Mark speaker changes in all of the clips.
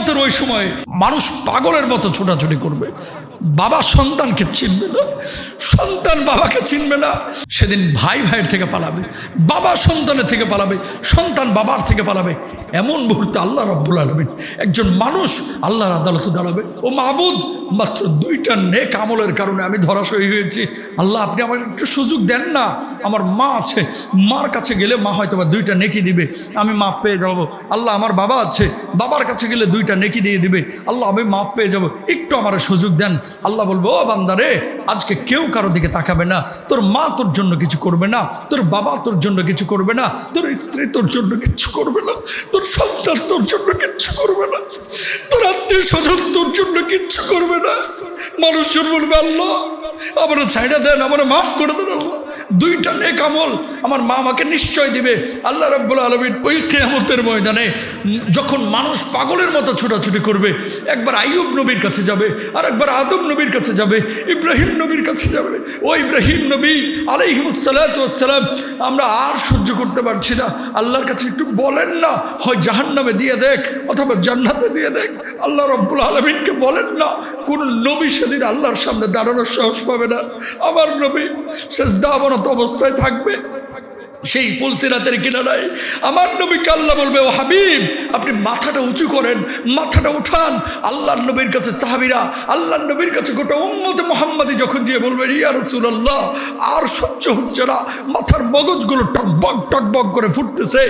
Speaker 1: কিয়ামতের ওই সময় মানুষ পাগলের মতো ছোটাছুটি করবে, বাবা সন্তানকে চিনবে না, সন্তান বাবাকে চিনবে না। সেদিন ভাই ভাইয়ের থেকে পালাবে, বাবা সন্তানের থেকে পালাবে, সন্তান বাবার থেকে পালাবে। এমন মুহূর্তে আল্লাহ রাব্বুল আলামিন একজন মানুষ আল্লাহর আদালতে দাঁড়াবে, ও মাবুদ, মাত্র 2টা নেক আমলের কারণে আমি ধরাশয়ী হয়েছি। আল্লাহ, আপনি আমাকে একটু সুযোগ দেন না। আমার মা আছে, মার কাছে গেলে মা হয়তো বা 2টা নেকি দিবে, আমি মাপ পেয়ে যাবো। আল্লাহ, আমার বাবা আছে, বাবার কাছে গেলে 2টা নেকি দিয়ে দিবে। আল্লাহ, আমি মাপ পেয়ে যাব, একটু আমার সুযোগ দেন। আল্লাহ বলবো, ও বান্দারে, আজকে কেউ কারো দিকে তাকাবে না। তোর মা তোর জন্য কিছু করবে না, তোর বাবা তোর জন্য কিছু করবে না, তোর স্ত্রী তোর জন্য কিছু করবে না, তোর সন্তান তোর জন্য কিচ্ছু করবে না, তোর আত্মীয় স্বজন তোর জন্য কিচ্ছু করবে না। মানুষজন বলবে, আল্লাহ আমার ছাইড়া দেন, আমার মাফ করে দেন। আল্লাহ, 2টা নেক আমল আমার মা আমাকে নিশ্চয় দিবে। আল্লাহ রাব্বুল আলামিন ওই কিয়ামতের ময়দানে যখন মানুষ পাগলের মতো ছোটাছুটি করবে, একবার আইয়ুব নবীর কাছে যাবে, আর একবার আদম নবীর কাছে যাবে, ইব্রাহিম নবীর কাছে যাবে। ও ইব্রাহিম নবী আলাইহিস সালাতু ওয়াস সালাম, আমরা আর সহ্য করতে পারছি না, আল্লাহর কাছে একটু বলেন না, হয় জাহান্নামে দিয়ে দেখ অথবা জান্নাতে দিয়ে দেখ। আল্লাহ রাব্বুল আলামিনকে বলেন না। কোন নবী সেদিন আল্লাহর সামনে দাঁড়ানোর সাহস পাবে না। আমার নবী সিজদা অবনত অবস্থায় থাকবে সেই পুলসিরাতের কিনারায়। আমার নবীকে আল্লাহ বলবে, ও হাবিব, আপনি মাথাটা উঁচু করেন, মাথাটা উঠান। আল্লাহর নবীর কাছে সাহাবীরা, আল্লাহর নবীর কাছে গোটা উম্মতে মুহাম্মাদি যখন গিয়ে বলবে, ইয়া রাসূলুল্লাহ, আর সহ্য হচ্ছে না, মাথার মগজগুলো টকবক টকবক করে ফুটতেছে,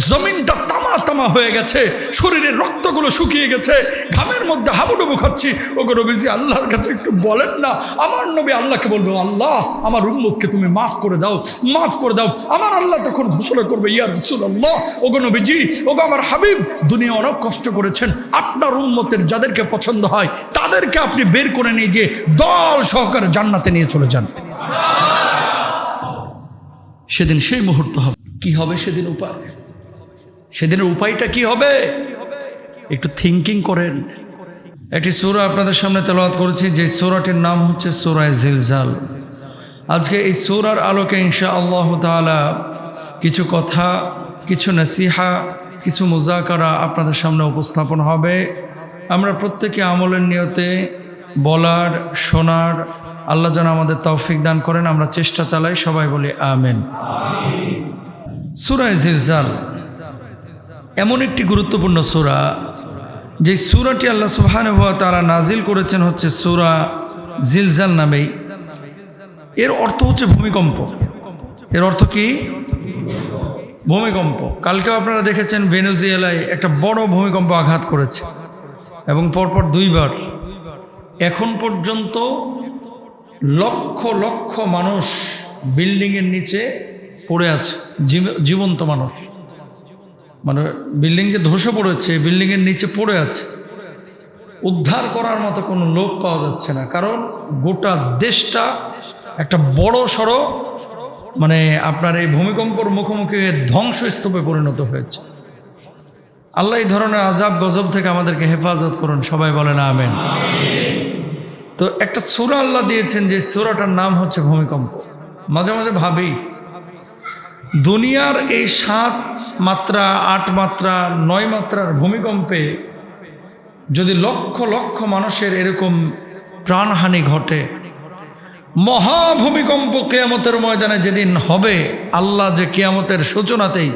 Speaker 1: জমিনটা তামা তামা হয়ে গেছে, শরীরের রক্তগুলো শুকিয়ে গেছে, ঘামের মধ্যে হাবুডুবু খাচ্ছি, ওগো নবীজি আল্লাহর কাছে একটু বলেন না। আমার নবী আল্লাহকে বলবে, আল্লাহ আমার উম্মতকে তুমি মাফ করে দাও, মাফ করে দাও। আমার আল্লাহ তখন ঘোষণা করবে, ইয়া রাসূলুল্লাহ, ওগো নবীজি, ওগো আমার হাবিব, দুনিয়া অনেক কষ্ট করেছেন, আপনার উম্মতের যাদেরকে পছন্দ হয় তাদেরকে আপনি বের করে নিয়ে যে দল সহকারে জান্নাতে নিয়ে চলে যান। সেদিন সেই মুহূর্ত হবে। কি হবে সেদিন? উপায়, সেদিনের উপায়টা কি হবে? একটু থিঙ্কিং করেন। একটি সূরা আপনাদের সামনে তেলাওয়াত করেছি, যে সূরাটির নাম হচ্ছে সূরা জিলজাল। আজকে এই সূরার আলোকে ইনশাআল্লাহ তাআলা কিছু কথা, কিছু নসিহা, কিছু মুজাকারা আপনাদের সামনে উপস্থাপন হবে। আমরা প্রত্যেকে আমলের নিয়তে বলার, শোনার, আল্লাহ যেন আমাদের তৌফিক দান করেন, আমরা চেষ্টা চালাই। সবাই বলি আমিন। সূরা জিলজাল এমন একটি গুরুত্বপূর্ণ সূরা, যে সূরাটি আল্লাহ সুবহানাহু ওয়া তাআলা নাজিল করেছেন হচ্ছে সূরা জিলজাল নামেই। এর অর্থ হচ্ছে ভূমিকম্প। এর অর্থ কি? ভূমিকম্প। কালকেও আপনারা দেখেছেন ভেনেজুয়েলায় একটা বড় ভূমিকম্প আঘাত করেছে, এবং পরপর 2বার। এখন পর্যন্ত লক্ষ লক্ষ মানুষ বিল্ডিংয়ের নিচে পড়ে আছে, জীবন্ত মানুষ, মানে বিল্ডিং যে ধসে পড়েছে, বিল্ডিংয়ের নিচে পড়ে আছে। উদ্ধার করার মতো কোনো লোক পাওয়া যাচ্ছে না, কারণ গোটা দেশটা একটা বড় সড়ো মানে আপনার এই ভূমিকম্পর মুখোমুখি হয়ে ধ্বংসস্তূপে পরিণত হয়েছে। আল্লাহ এই ধরনের আযাব গজব থেকে আমাদেরকে হেফাজত করুন। সবাই বলেন আমিন। তো একটা সূরা আল্লাহ দিয়েছেন, যে সূরাটার নাম হচ্ছে ভূমিকম্প। মাঝে মাঝে ভাবি, দুনিয়ার এই 7 মাত্রা, 8 মাত্রা, 9 মাত্রার ভূমিকম্পে যদি লক্ষ লক্ষ মানুষের এরকম প্রাণহানি ঘটে, মহাভূমিকম্প কিয়ামতের ময়দানে যেদিন হবে, আল্লাহ যে কিয়ামতের সূচনাতেই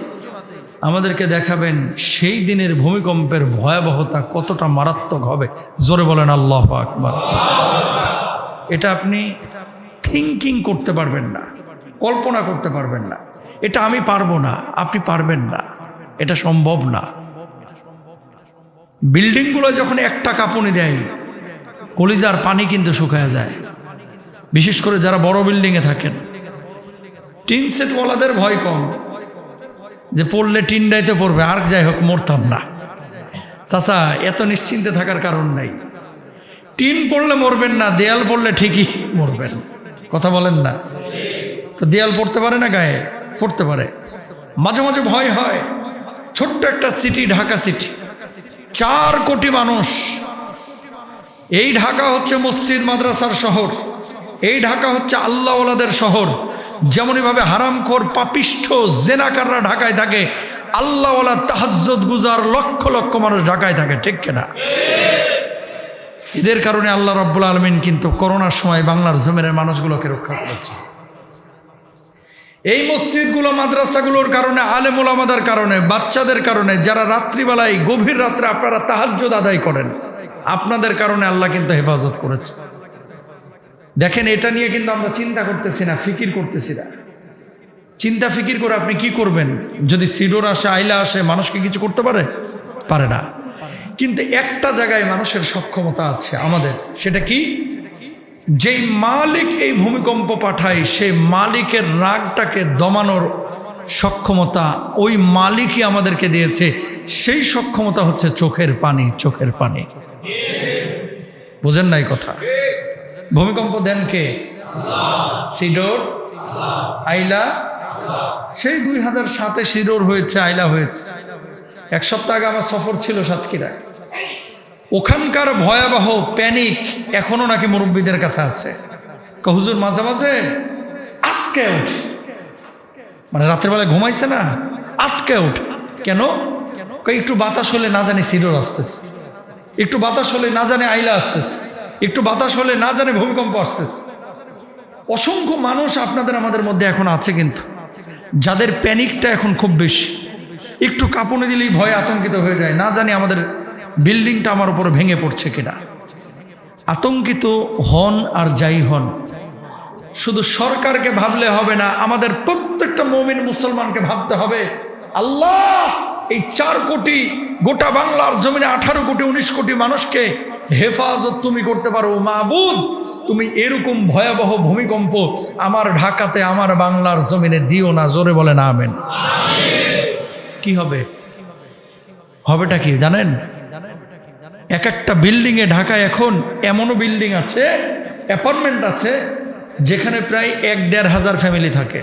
Speaker 1: আমাদেরকে দেখাবেন সেই দিনের ভূমিকম্পের ভয়াবহতা কতটা মারাত্মক হবে। জোরে বলেন আল্লাহু আকবার। এটা আপনি থিঙ্কিং করতে পারবেন না, কল্পনা করতে পারবেন না। এটা আমি পারবো না, আপনি পারবেন না, এটা সম্ভব না। বিল্ডিংগুলো যখন একটা কাঁপুনি দেয়, কলিজার পানি কিন্তু শুকায় যায়। বিশেষ করে যারা বড় বিল্ডিংয়ে থাকেন, টিন সেটওয়ালাদের ভয় কম, যে পড়লে টিনডাইতে পড়বে, আর যাই হোক মরতাম না। চাচা, এত নিশ্চিন্তে থাকার কারণ নাই। টিন পড়লে মরবেন না, দেয়াল পড়লে ঠিকই মরবেন। কথা বলেন না? তো দেয়াল পড়তে পারে না, গায়ে পড়তে পারে। মাঝে মাঝে ভয় হয়। ছোট্ট একটা সিটি, ঢাকা সিটি, 4 কোটি মানুষ। এই ঢাকা হচ্ছে মসজিদ মাদ্রাসার শহর, এই ঢাকা হচ্ছে আল্লাহওয়ালাদের শহর। যেমনইভাবে হারামখোর, পাপিষ্ঠ, জেনাকাররা ঢাকায় থাকে, আল্লাহওয়ালা তাহাজ্জুদ গুজার লক্ষ লক্ষ মানুষ ঢাকায় থাকে, ঠিক কিনা? এদের কারণে আল্লাহ রাব্বুল আলামিন কিন্তু করোনার সময় বাংলার জমিনের মানুষগুলোকে রক্ষা করেছে। এই মসজিদগুলো মাদ্রাসাগুলোর কারণে, আলেম ওলামাদের কারণে, বাচ্চাদের কারণে, যারা রাত্রিবেলায় গভীর রাত্রে আপনারা তাহাজ্জুদ আদায় করেন, আপনাদের কারণে আল্লাহ কিন্তু হেফাজত করেছে। দেখেন, এটা নিয়ে কিন্তু আমরা চিন্তা করতেছি না, ফিকির করতেছি না। চিন্তা ফিকির করে আপনি কি করবেন? যদি সিডোর আসে, আইলা আসে, মানুষকে কিছু করতে পারে না। কিন্তু একটা জায়গায় মানুষের সক্ষমতা আছে আমাদের, সেটা কি? যেই মালিক এই ভূমিকম্প পাঠায়, সেই মালিকের রাগটাকে দমানোর সক্ষমতা ওই মালিকই আমাদেরকে দিয়েছে। সেই সক্ষমতা হচ্ছে চোখের পানি। চোখের পানি, বুঝেন নাই কথা? ভূমিকম্প দেন কে? সিডোর, আইলা। সেই 2007-এ সিডোর হয়েছে, আইলা হয়েছে। এক সপ্তাহ আগে আমার সফর ছিল সাতক্ষীরায়। ওখানকার ভয়াবহ প্যানিক এখনো নাকি মুরব্বীদের কাছে আছে। হুজুর মাঝে মাঝে আটকে ওঠে, মানে রাতের বেলায় ঘুমাইছে না, আটকে ওঠে। কেন? একটু বাতাস হলে না জানি সিডোর আসতেছে, একটু বাতাস হলে না জানে আইলা আসতেছে, একটু বাতাস হলে না জানে ভূমিকম্প আসতেছে। অসংখ্য মানুষ আপনাদের আমাদের মধ্যে এখন আছে কিন্তু, যাদের প্যানিকটা এখন খুব বেশি। একটু কাঁপুনি দিলেই ভয়ে আতঙ্কিত হয়ে যায়, না জানি আমাদের বিল্ডিংটা আমার উপরে ভেঙে পড়ছে কিনা। আতঙ্কিত হন আর যাই হন, শুধু সরকারকে ভাবলে হবে না, আমাদের প্রত্যেকটা মুমিন মুসলমানকে ভাবতে হবে, আল্লাহ এই 4 কোটি, গোটা বাংলার জমিনে 18 কোটি 19 কোটি মানুষকে হেফাজত তুমি করতে পারো। মাবুদ, তুমি এরকম ভয়াবহ ভূমিকম্প আমার ঢাকাতে, আমার বাংলার জমিনে দিও না। জোরে বলেন আমিন। কি হবে? হবেটা কি জানেন? এক একটা বিল্ডিংয়ে ঢাকায় এখন এমনও বিল্ডিং আছে, অ্যাপার্টমেন্ট আছে, যেখানে প্রায় 1-1.5 হাজার ফ্যামিলি থাকে।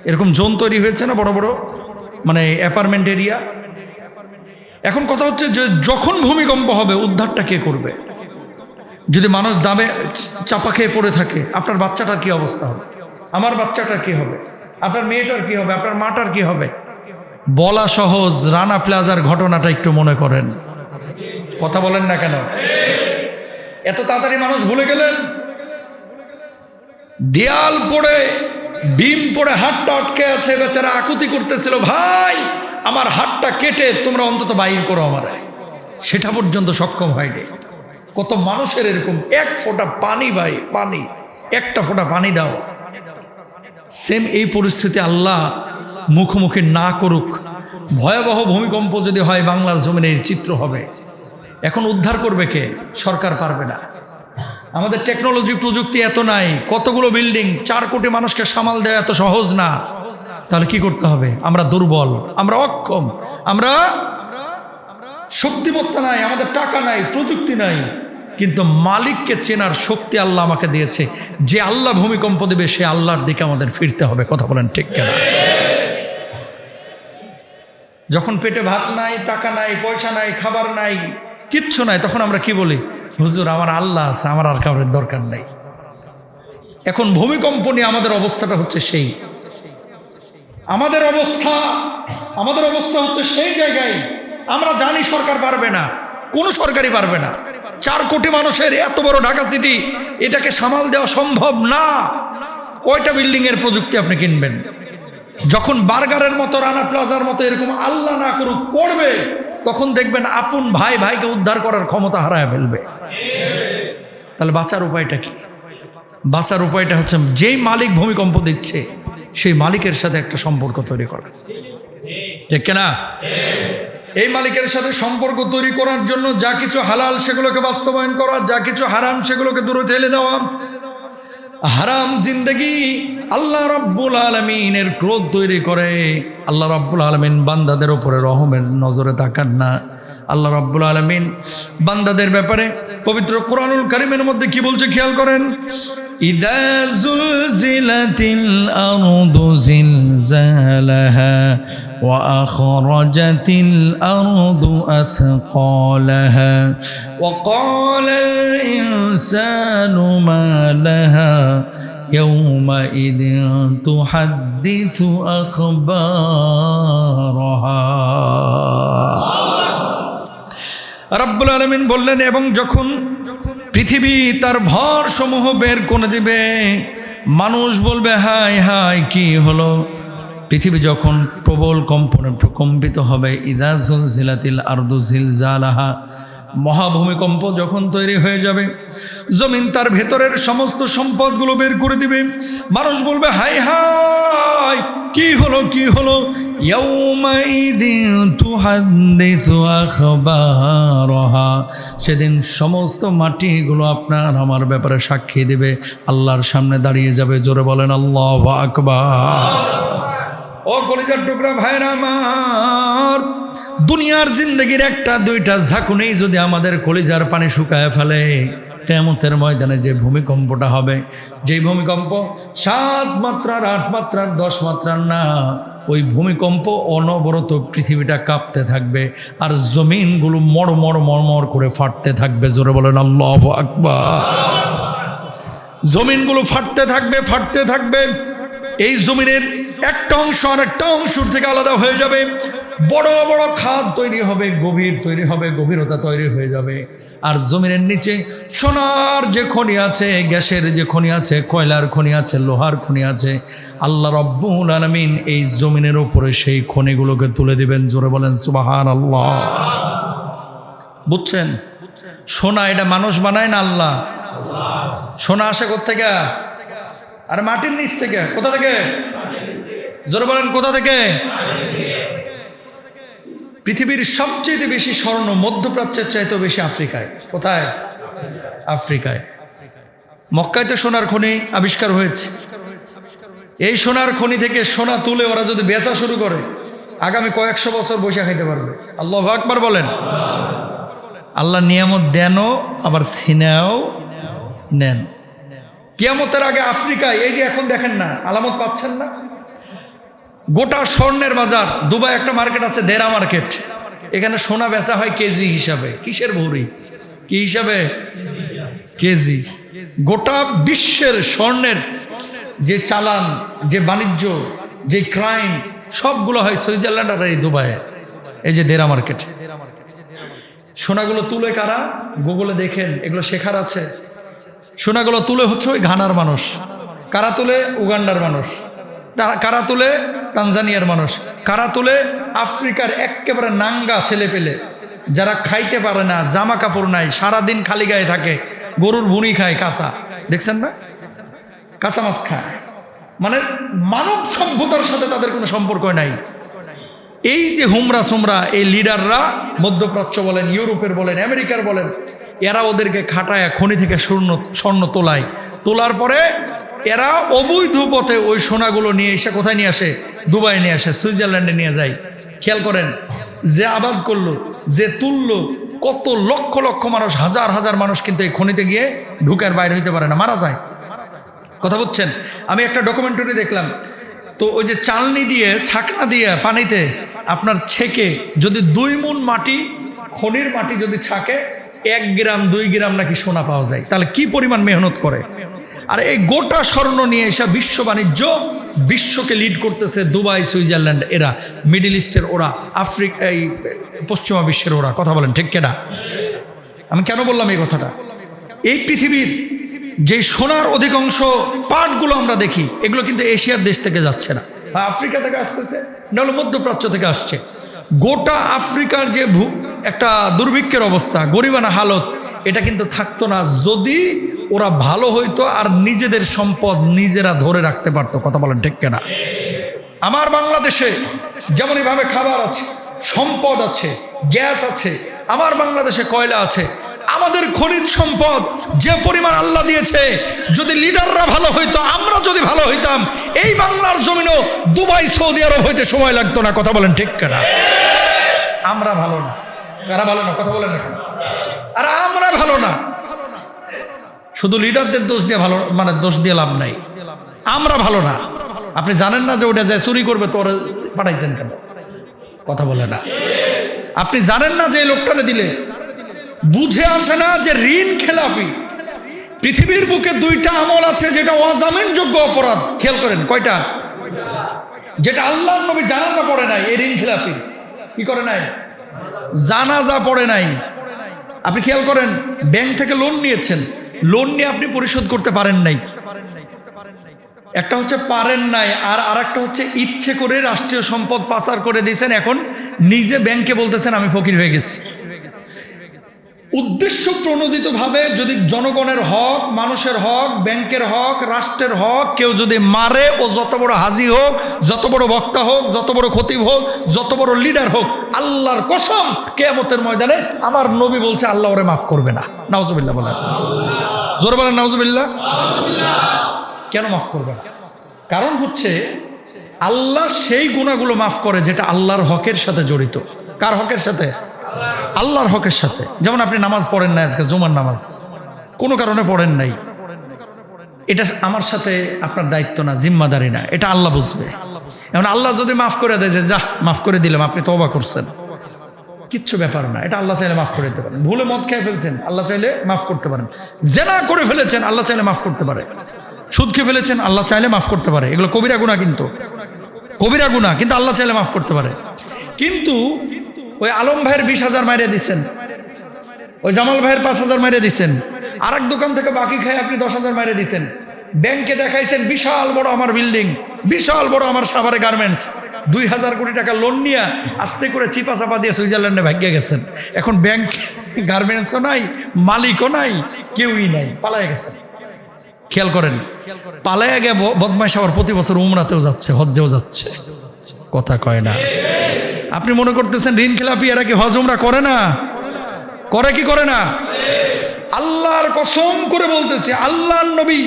Speaker 1: এরকম জোন তৈরি হয়েছে না, বড় বড় মানে অ্যাপার্টমেন্ট এরিয়া। এখন কথা হচ্ছে যে যখন ভূমিকম্প হবে, উদ্ধারটা কে করবে? যদি মানুষ দামে চাপা খেয়ে পড়ে থাকে, আপনার বাচ্চাটার কি অবস্থা হবে? আমার বাচ্চাটার কি হবে? আপনার মেয়েটার কি হবে? আপনার মাটার কি হবে? বলা সহজ, রানা প্লাজার ঘটনাটা একটু মনে করেন। কথা বলেন না কেন? এত তাড়াতাড়ি মানুষ ভুলে গেলেন? দেয়াল পড়ে, বিম পড়ে হাতটা আটকে আছে, বেচারা আকুতি করতেছিল, ভাই আমার হাতটা কেটে তোমরা অন্তত বাইর করো আমার। সেটা পর্যন্ত সক্ষম হয়নি। কত মানুষের এরকম, 1 ফোঁটা পানি, ভাই পানি, একটা ফোঁটা পানি দাও। সেম এই পরিস্থিতি আল্লাহ মুখোমুখি না করুক। ভয়াবহ ভূমিকম্প যদি হয়, বাংলার জমিনের চিত্র হবে। এখন উদ্ধার করবে কে? সরকার পারবে না। আমাদের টেকনোলজি প্রযুক্তি এত নাই, কতগুলো বিল্ডিং, 4 কোটি মানুষকে সামাল দেওয়া এত সহজ না। তাহলে কি করতে হবে? আমরা দুর্বল, আমরা অক্ষম, আমরা শক্তিমত্তা নাই, আমাদের টাকা নাই, প্রযুক্তি নাই, কিন্তু মালিককে চেনার শক্তি আল্লাহ আমাকে দিয়েছে। যে আল্লাহ ভূমিকম্প দেবে, সে আল্লাহর দিকে আমাদের ফিরতে হবে। কথা বলেন ঠিক কিনা? যখন পেটে ভাত নাই, টাকা নাই, পয়সা নাই, খাবার নাই, কিচ্ছু নাই, তখন আমরা কি বলি? হুজুর আমার আল্লাহ আছে, আমার আর কাউরের দরকার নাই। এখন ভূমিকম্প নিয়ে আমাদের অবস্থাটা হচ্ছে সেই, আমাদের অবস্থা হচ্ছে সেই জায়গায়। আমরা জানি সরকার পারবে না, কোনো সরকারই পারবে না। 4 কোটি মানুষের এত বড় ঢাকা সিটি, এটাকে সামাল দেওয়া সম্ভব না। কয়টা বিল্ডিং এর প্রযুক্তি আপনি কিনবেন? যখন বার্গারের মতো, রানা প্লাজার মতো এরকম আল্লাহ না করুক পড়বে, তখন দেখবেন আপন ভাই ভাইকে উদ্ধার করার ক্ষমতা হারায় ফেলবে। তাহলে বাঁচার উপায়টা কি? বাঁচার উপায়টা হচ্ছে, যেই মালিক ভূমিকম্প দিচ্ছে, সেই মালিকের সাথে একটা সম্পর্ক তৈরি করা, ঠিক না? এই মালিকের সাথে সম্পর্ক তৈরি করার জন্য যা কিছু হালাল সেগুলোকে বাস্তবায়ন করা, যা কিছু হারাম সেগুলোকে দূরে ঠেলে দেওয়া। হারাম জিন্দেগি আল্লাহ রাব্বুল আলামিনের ক্রোধ তৈরি করে। আল্লাহ রাব্বুল আলামিন বান্দাদের উপরে রহমের নজরে তাকান না। আল্লাহ রাব্বুল আলামিন বান্দাদের ব্যাপারে পবিত্র কোরআনুল কারীমের মধ্যে কি বলছে খেয়াল করেন। ইদা জুলজিলাতিল আরদু জিলজালাহা ওয়া আখরাজাতিল আরদু আথকালাহা ওয়া ক্বালাল ইনসানু মা লাহা ইয়াওমাইদিন তুহাদ্দিসু তুহাদ্দিসু আখবারহা। রাব্বুল আলামিন বললেন, এবং যখন পৃথিবী তার ভর সমূহ বের করে দিবে, মানুষ বলবে হায় হায় কি হলো। পৃথিবী যখন প্রবল কম্পনে প্রকম্পিত হবে, ইযা যুলজিলাতিল আরদু জিলজালাহা, মহাভূমিকম্প যখন তৈরি হয়ে যাবে, জমিন তার ভেতরের সমস্ত সম্পদগুলো বের করে দিবে, মানুষ বলবে হায় হায় কি হলো কি হলো। ইয়াউমাইযিন তুহাদ্দিসু আখবারহা, সেদিন সমস্ত মাটিগুলো আপনার আমার ব্যাপারে সাক্ষী দেবে, আল্লাহর সামনে দাঁড়িয়ে যাবে। জোরে বলেন আল্লাহু আকবার। ও কলিজার টুকরা ভাইরা আমার, দুনিয়ার জিন্দগির একটা দুইটা ঝাঁকুনেই যদি আমাদের কলিজার পানি শুকায় ফেলে, কিয়ামতের ময়দানে যে ভূমিকম্পটা হবে, যেই ভূমিকম্প 7 মাত্রার 8 মাত্রার 10 মাত্রার না, ওই ভূমিকম্প অনবরত পৃথিবীটা কাঁপতে থাকবে আর জমিনগুলো মড় মড় মড়মড় করে ফাটতে থাকবে। জোরে বলেন আল্লাহু আকবার। জমিনগুলো ফাটতে থাকবে ফাটতে থাকবে। এই জমিনের একটা অংশ আর একটা অংশের থেকে আলাদা হয়ে যাবে, বড় বড় খাদ তৈরি হবে, গভীর তৈরি হবে, গভীরতা তৈরি হয়ে যাবে। আর জমিনের নিচে সোনার যে খনি আছে, গ্যাসের যে খনি আছে, কয়লার খনি আছে, লোহার খনি আছে, আল্লাহ রাব্বুল আলামিন এই জমিনের উপরে সেই খনিগুলোকে তুলে দিবেন। জোরে বলেন সুবহানাল্লাহ। বুঝছেন? সোনা এটা মানুষ বানায় না আল্লাহ। সোনা আসে কোত্থেকে? আর মাটির নিচ থেকে। কোথা থেকে? জোরে বলেন কোথা থেকে? পৃথিবীর সবচেয়ে বেশি স্বর্ণ মধ্যপ্রাচ্যের চাইতেও বেশি আফ্রিকায়। কোথায়? আফ্রিকায়। মক্কায় তো সোনার খনি আবিষ্কার হয়েছে। এই সোনার খনি থেকে সোনা তুলে ওরা যদি বেচা শুরু করে, আগামী কয়েকশো বছর বসে খাইতে পারবে। আল্লাহু আকবার বলেন। আল্লাহ নিয়ামত দেনও আবার ছিনাও নেন। কিয়ামতের আগে আফ্রিকায় এই যে এখন দেখেন না, আলামত পাচ্ছেন না, গোটা স্বর্ণের বাজার। দুবাই একটা মার্কেট আছে, দেরা মার্কেট, এখানে সোনা বেচা হয় কেজি হিসাবে। কিসের ভরি? কি হিসাবে? কেজি। গোটা বিশ্বের স্বর্ণের যে চালান, যে বাণিজ্য, যে ক্রাইম, সবগুলো হয় সুইজারল্যান্ড আর এই দুবাইয়ে। এই যে দেরা মার্কেট, সোনাগুলো তুলে কারা? গুগলে দেখেন, এগুলো শেখার আছে। সোনাগুলো তুলে হচ্ছে ওই ঘানার মানুষ, কারা তুলে? উগান্ডার মানুষ, কারা তুলে? তানজানিয়ার মানুষ, কারা তুলে? আফ্রিকার একেবারে নাঙ্গা ছেলে পেলে, যারা খাইতে পারে না, জামা কাপড় নাই, সারাদিন খালি গায়ে থাকে, গরুর ভুঁড়ি খায়, কাঁচা, দেখছেন না? কাঁচা মাছ খায়। মানে মানব সভ্যতার সাথে তাদের কোনো সম্পর্ক নাই। এই যে হুমরা সুমরা এই লিডাররা, মধ্যপ্রাচ্য বলেন, ইউরোপের বলেন, আমেরিকার বলেন, এরা ওদেরকে খাটায় খনি থেকে স্বর্ণ তোলায়। তোলার পরে এরা অবৈধ পথে ওই সোনাগুলো নিয়ে এসে কোথায় নিয়ে আসে? দুবাই নিয়ে আসে, সুইজারল্যান্ডে নিয়ে যায়। খেয়াল করেন, যে আবাদ করলো, যে তুললো, কত লক্ষ লক্ষ মানুষ, হাজার হাজার মানুষ কিন্তু এই খনিতে গিয়ে ঢুকার বাইরে হইতে পারে না, মারা যায়। কথা বুঝছেন? আমি একটা ডকুমেন্টারি দেখলাম, তো ওই যে চালনি দিয়ে, ছাকনা দিয়ে পানিতে আপনার ছেকে যদি 2 মুন মাটি, খনির মাটি যদি ছাকে, 1 গ্রাম 2 গ্রাম নাকি সোনা পাওয়া যায়। তাহলে কি পরিমাণ মেহনত করে। আর এই গোটা স্বর্ণ নিয়ে এসে বিশ্ব বাণিজ্য, বিশ্বকে লিড করতেছে দুবাই, সুইজারল্যান্ড, এরা মিডল ইস্টের, ওরা আফ্রিকা, এই পশ্চিমা বিশ্বের ওরা। কথা বলেন ঠিক কেনা? আমি কেন বললাম এই কথাটা? এই পৃথিবীর যে সোনার অধিকাংশ পার্টগুলো আমরা দেখি, এগুলো কিন্তু এশিয়ার দেশ থেকে যাচ্ছে না, আফ্রিকা থেকে আসতেছে, নাহলে মধ্যপ্রাচ্য থেকে আসছে। গোটা আফ্রিকার যে একটা দুর্ভিক্ষের অবস্থা, গরিবানা হালত, এটা কিন্তু থাকতো না যদি ওরা ভালো হইতো আর নিজেদের সম্পদ নিজেরা ধরে রাখতে পারতো। কথা বলেন ঠিক কেনা? আমার বাংলাদেশে যেমন এভাবে খাবার আছে, সম্পদ আছে, গ্যাস আছে, আমার বাংলাদেশে কয়লা আছে, আমাদের খনিজ সম্পদ যে পরিমাণ আল্লাহ দিয়েছে, যদি লিডাররা ভালো হইতো, আমরা যদি ভালো হইতাম, এই বাংলার জমিনও দুবাই, সৌদি আরব হইতে সময় লাগতো না। কথা বলেন ঠিক কেনা? আমরা ভালো না, কারা ভালো না? কথা বলেন না। আর আমরা ভালো না, শুধু লিডারদের দোষ দিয়ে ভালো, মানে দোষ দিয়ে লাভ নাই। আমরা ভালো না। আপনি জানেন না যে ওটা যায় চুরি করবে, তো ওরা পাঠাইছেন কেন? কথা বলে না। আপনি জানেন না যে এই লোকটাকে দিলে, বুঝে আসে না যে ঋণ খেলাপি। পৃথিবীর বুকে 2টা আমল আছে যেটা অজামিনযোগ্য অপরাধ। খেয়াল করেন, কয়টা? যেটা আল্লাহর নবী জানাজা পড়ে নাই, এই ঋণ খেলাপি কি করে নাই? জানাজা পড়ে নাই। আপনি খেয়াল করেন, ব্যাংক থেকে লোন নিয়েছেন, লোন নিয়ে আপনি পরিশোধ করতে পারেন নাই। একটা হচ্ছে পারেন নাই, আর আরেকটা হচ্ছে ইচ্ছে করে রাষ্ট্রীয় সম্পদ পাচার করে দিয়েছেন, এখন নিজে ব্যাংকে বলতেছেন আমি ফকির হয়ে গেছি। উদ্দেশ্য প্রণোদিতভাবে যদি জনগণের হক, মানুষের হক, ব্যাংকের হক, রাষ্ট্রের হক কেউ যদি মারে, ও যত বড় হাজি হোক, যত বড় বক্তা হোক, যত বড় খতিব হোক, যত বড় লিডার হোক, আল্লাহর কসম কিয়ামতের ময়দানে আমার নবী বলছে আল্লাহ ওরে মাফ করবে না। নাউজুবিল্লাহ বলেন, জোরে বলেন নাউজুবিল্লাহ। কেন মাফ করবে না? কারণ হচ্ছে আল্লাহ সেই গুনাহগুলো মাফ করে যেটা আল্লাহর হকের সাথে জড়িত। কার হকের সাথে? আল্লাহর হকের সাথে। যেমন আপনি নামাজ পড়েন না, আজকে জুমার নামাজ কোনো কারণে পড়েন নাই, এটা আমার সাথে আপনার দায়িত্ব না, জিম্মাদারি না, এটা আল্লাহ বুঝবে। এখন আল্লাহ যদি মাফ করে দেয় যে যা মাফ করে দিলাম, আপনি তওবা করছেন, কিচ্ছু ব্যাপার না, এটা আল্লাহ চাইলে মাফ করে দিতে পারেন। ভুলে মদ খেয়ে ফেলছেন, আল্লাহ চাইলে মাফ করতে পারেন। জেনা করে ফেলেছেন, আল্লাহ চাইলে মাফ করতে পারে। সুদ খেয়ে ফেলেছেন, আল্লাহ চাইলে মাফ করতে পারে। এগুলো কবিরা গুনাহ, কিন্তু কবিরা গুনাহ, কিন্তু আল্লাহ চাইলে মাফ করতে পারে। কিন্তু ওই আলম ভাইয়ের 20,000 মাইরে দিচ্ছেন, ওই জামাল ভাইয়ের 5,000 মাইরে দিচ্ছেন, আর এক দোকান থেকে বাকি খায় আপনি 10,000 মাইরে দিচ্ছেন, ব্যাংকে দেখাইছেন বিশাল বড় আমার বিল্ডিং, বিশাল বড় আমার সাভারে গার্মেন্টস, 2,000 কোটি টাকা লোন নিয়ে আস্তে করে চিপা চাপা দিয়ে সুইজারল্যান্ডে ভাগ্যে গেছেন। এখন ব্যাংক, গার্মেন্টসও নাই, মালিকও নাই, কেউই নাই, পালায় গেছেন। খেয়াল করেন, পালায় গিয়ে বদমাইশ আবার প্রতি বছর উমরাতেও যাচ্ছে, হজ্জেও যাচ্ছে, কথা কয় না। আপনি মনে করতেছেন ঋণ খেলাপি এরা কি হজ উমরা করে না? করে কি করে না? আল্লাহর কসম করে বলতেছে, আল্লাহর নবী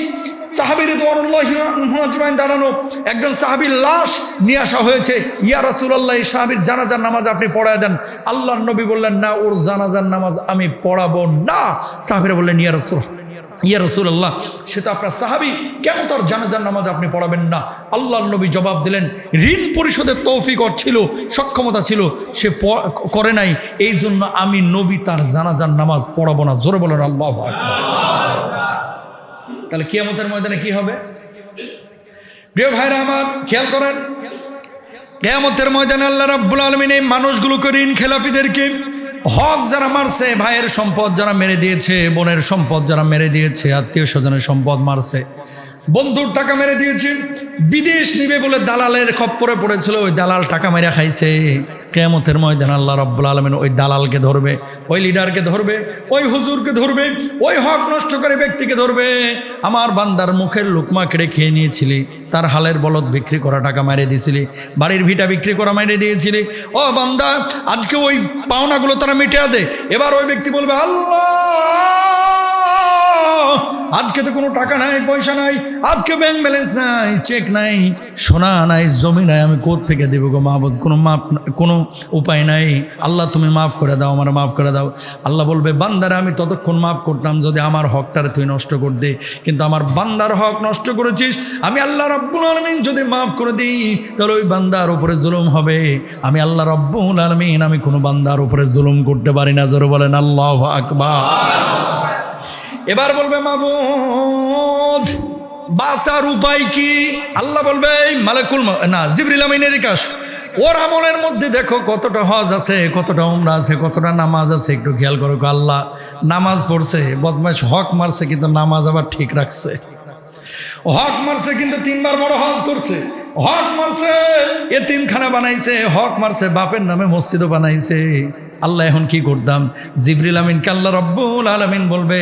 Speaker 1: সাহাবী রিদওয়ানুল্লাহি আনহুম আজমাইন দাঁড়ানো একজন সাহাবীর লাশ নিয়ে আসা হয়েছে। ইয়া রাসূলুল্লাহ, এই সাহাবীর জানাজার নামাজ আপনি পড়ায় দেন। আল্লাহর নবী বললেন না, ওর জানাজার নামাজ আমি পড়াবো না। সাহাবীরা বললেন ইয়া রাসূলুল্লাহ, সে তো আপনার সাহাবী, কেন তার জানাজার নামাজ আপনি পড়াবেন না? আল্লাহর নবী জবাব দিলেন, ঋণ পরিশোধের তৌফিক ছিল, সক্ষমতা ছিল, সে করে নাই, এই জন্য আমি নবী তার জানাজার নামাজ পড়াবো না। জোরে বলেন আল্লাহু আকবার। তাহলে কিয়ামতের ময়দানে কি হবে? প্রিয় ভাইরা আমার, খেয়াল করেন, কিয়ামতের ময়দানে আল্লাহ রাব্বুল আলামিন এই মানুষগুলোকে, ঋণ খেলাপিদেরকে, হক যারা মারছে, ভাইয়ের সম্পদ যারা মেরে দিয়েছে, বোনের সম্পদ যারা মেরে দিয়েছে, আত্মীয় স্বজনের সম্পদ মারছে, বন্ধুর টাকা মেরে দিয়েছে, বিদেশ নিবে বলে দালালের খপ্পরে পড়েছিল, ওই দালাল টাকা মেরে খাইছে। কিয়ামতের ময়দানে আল্লাহ রাব্বুল আলামিন ওই দালালকে ধরবে, ওই লিডারকে ধরবে, ওই হুজুরকে ধরবে, ওই হক নষ্টকারী ব্যক্তিকে ধরবে। আমার বান্দার মুখের লুকমা কেড়ে খেয়ে নিয়েছিলি, তার হালের বলদ বিক্রি করা টাকা মেরে দিয়েছিলি, বাড়ির ভিটা বিক্রি করা মেরে দিয়েছিলি, ও বান্দা আজকে ওই পাওনাগুলো তারা মিটিয়ে দে। এবার ওই ব্যক্তি বলবে, আল্লাহ আজকে তো কোনো টাকা নাই, পয়সা নাই, আজকে ব্যাংক ব্যালেন্স নাই, চেক নাই, সোনা নাই, জমি নাই, আমি কোথা থেকে দেবো গো মাহবুদ? কোনো উপায় নাই। আল্লাহ তুমি মাফ করে দাও, আমার মাফ করে দাও। আল্লাহ বলবে, বান্দারে আমি ততক্ষণ মাফ করতাম যদি আমার হকটারে তুই নষ্ট করে দে, কিন্তু আমার বান্দার হক নষ্ট করেছিস। আমি আল্লাহ রাব্বুল আলামিন যদি মাফ করে দিই, তাহলে ওই বান্দার উপরে জুলুম হবে। আমি আল্লাহ রাব্বুল আলামিন, আমি কোনো বান্দার উপরে জুলুম করতে পারি না। জোরে বলেন আল্লাহু আকবার। এবার বলবে, মাবুদ বাঁচার উপায় কি? আল্লাহ বলবে, মালাকুল না, জিবরিল আমিন এদিকে আসো, ওর আমলের মধ্যে দেখো কতটা হজ আছে, কতটা উমরা আছে, কতটা নামাজ আছে, একটু খেয়াল করো। আল্লাহ নামাজ পড়ছে, বদমাইশ হক মারছে, কিন্তু নামাজ আবার ঠিক রাখছে। হক মারছে কিন্তু 3 বার বড় হজ করছে, হক মারছে এতিমখানা বানাইছে, হক মারছে বাপের নামে মসজিদও বানাইছে। আল্লাহ এখন কি করতাম? জিবরিল আমিনকে আল্লাহ রাব্বুল আলামিন বলবে,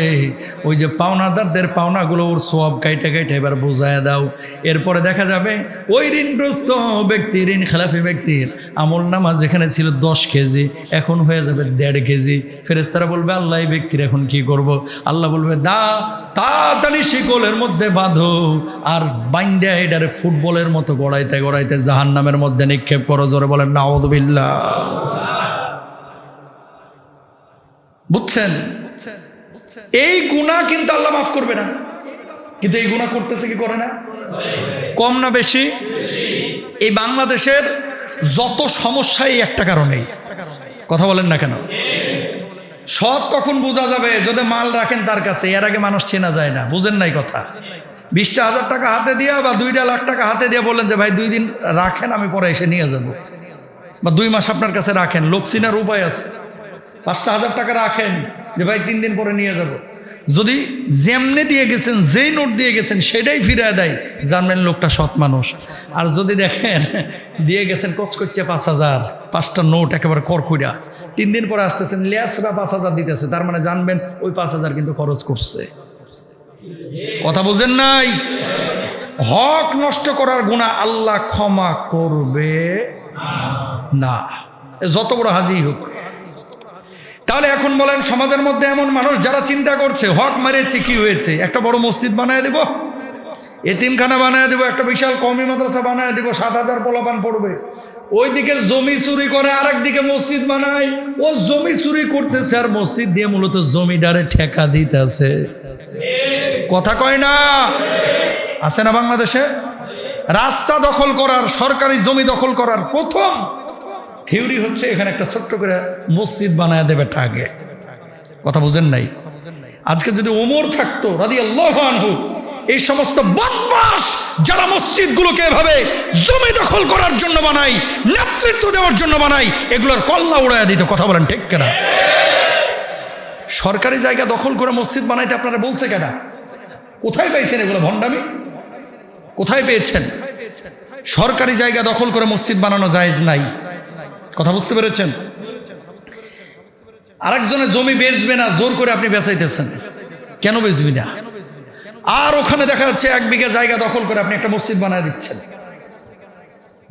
Speaker 1: ওই যে পাওনাদারদের পাওনাগুলো ওর সওয়াব কাইটে কাইটে এবার বুঝায় দাও। এরপরে দেখা যাবে ওই ঋণগ্রস্ত ব্যক্তির, ঋণ খেলাফি ব্যক্তির আমল নামা যেখানে ছিল 10 কেজি, এখন হয়ে যাবে 1.5 কেজি। ফেরেশতারা বলবে, আল্লাহ এই ব্যক্তির এখন কি করব? আল্লাহ বলবে, তাড়াতাড়ি শিকলের মধ্যে বাঁধো, আর বাইন্দা এটারে ফুটবলের মতো গড়াইতে গড়াইতে জাহান্নামের মধ্যে নিক্ষেপ করো। জোরে বলেন নাউযুবিল্লাহ। বুঝছেন? এই গুনাহ কিন্তু আল্লাহ মাফ করবে না, কিন্তু এই গুনাহ করতেছে কি করে না? কম না বেশি? এই বাংলাদেশের যত সমস্যা এই একটা কারণেই। কথা বলেন না কেন? সৎ তখন বোঝা যাবে যদি মাল রাখেন তার কাছে, এর আগে মানুষ চেনা যায় না। বুঝেন নাই কথা? 20,000 টাকা হাতে দিয়া বা 2 লাখ টাকা হাতে দিয়ে বললেন যে ভাই 2 দিন রাখেন, আমি পরে এসে নিয়ে যাব, বা 2 মাস আপনার কাছে রাখেন, লোক চিনার উপায় আছে। 5,000 টাকা রাখেন যে ভাই 3 দিন পরে নিয়ে যাব। যদি যেমনে দিয়ে গেছেন, যেই নোট দিয়ে গেছেন সেটাই ফিরিয়ে দেয়, জানবেন লোকটা সৎ মানুষ। আর যদি দেখেন দিয়ে গেছেন কচকচ্ছে 5,000, 5টা নোট একেবারে করকুড়া, 3 দিন পরে আসতেছেন লেসরা 5,000 দিতেছে, তার মানে জানবেন ওই 5,000 কিন্তু খরচ করছে। কথা বুঝেন নাই? হক নষ্ট করার গুনাহ আল্লাহ ক্ষমা করবে না, যত বড় হাজি হোক। তাহলে এখন বলেন, সমাজের মধ্যে এমন মানুষ যারা চিন্তা করছে হক মেরেছে কি হয়েছে, একটা বড় মসজিদ বানায় দেব, এতিমখানা বানায় দেব, একটা বিশাল কওমি মাদ্রাসা বানায় দেব, 7,000 পোলাপান পড়বে। ওইদিকে জমি চুরি করে, আরেক দিকে মসজিদ বানায়। ও জমি চুরি করতেছে আর মসজিদ দিয়ে মূলত জমিদারে ঠেকা দিতেছে। কথা কয় না? আছে না বাংলাদেশে? রাস্তা দখল করার, সরকারি জমি দখল করার প্রথম থিওরি হচ্ছে এখানে একটা ছোট্ট করে মসজিদ বানায় দেবে টাকে। কথা বুঝেন নাই? আজকে যদি ওমর থাকতো রাদিয়াল্লাহু আনহু, এই সমস্ত বদমাশ যারা মসজিদগুলোকে এভাবে জমি দখল করার জন্য বানায়, নেতৃত্ব দেওয়ার জন্য বানায়, এগুলোর কল্লা উড়াইয়া দিত। কথা বলেন ঠিক কেনা? সরকারি জায়গা দখল করে মসজিদ বানাইতে আপনারা বলছে কেনা? কোথায় পাইছেন এগুলো ভণ্ডামি? কোথায় পেয়েছেন? সরকারি জায়গা দখল করে মসজিদ বানানো জায়েজ নাই। কথা বুঝতে পেরেছেন? আরেকজনের জমি বেচবে না, জোর করে আপনি বেচাইতেছেন। কেন বেচবি না? আর ওখানে দেখা যাচ্ছে 1 বিঘা জায়গা দখল করে আপনি একটা মসজিদ বানায় দিচ্ছেন।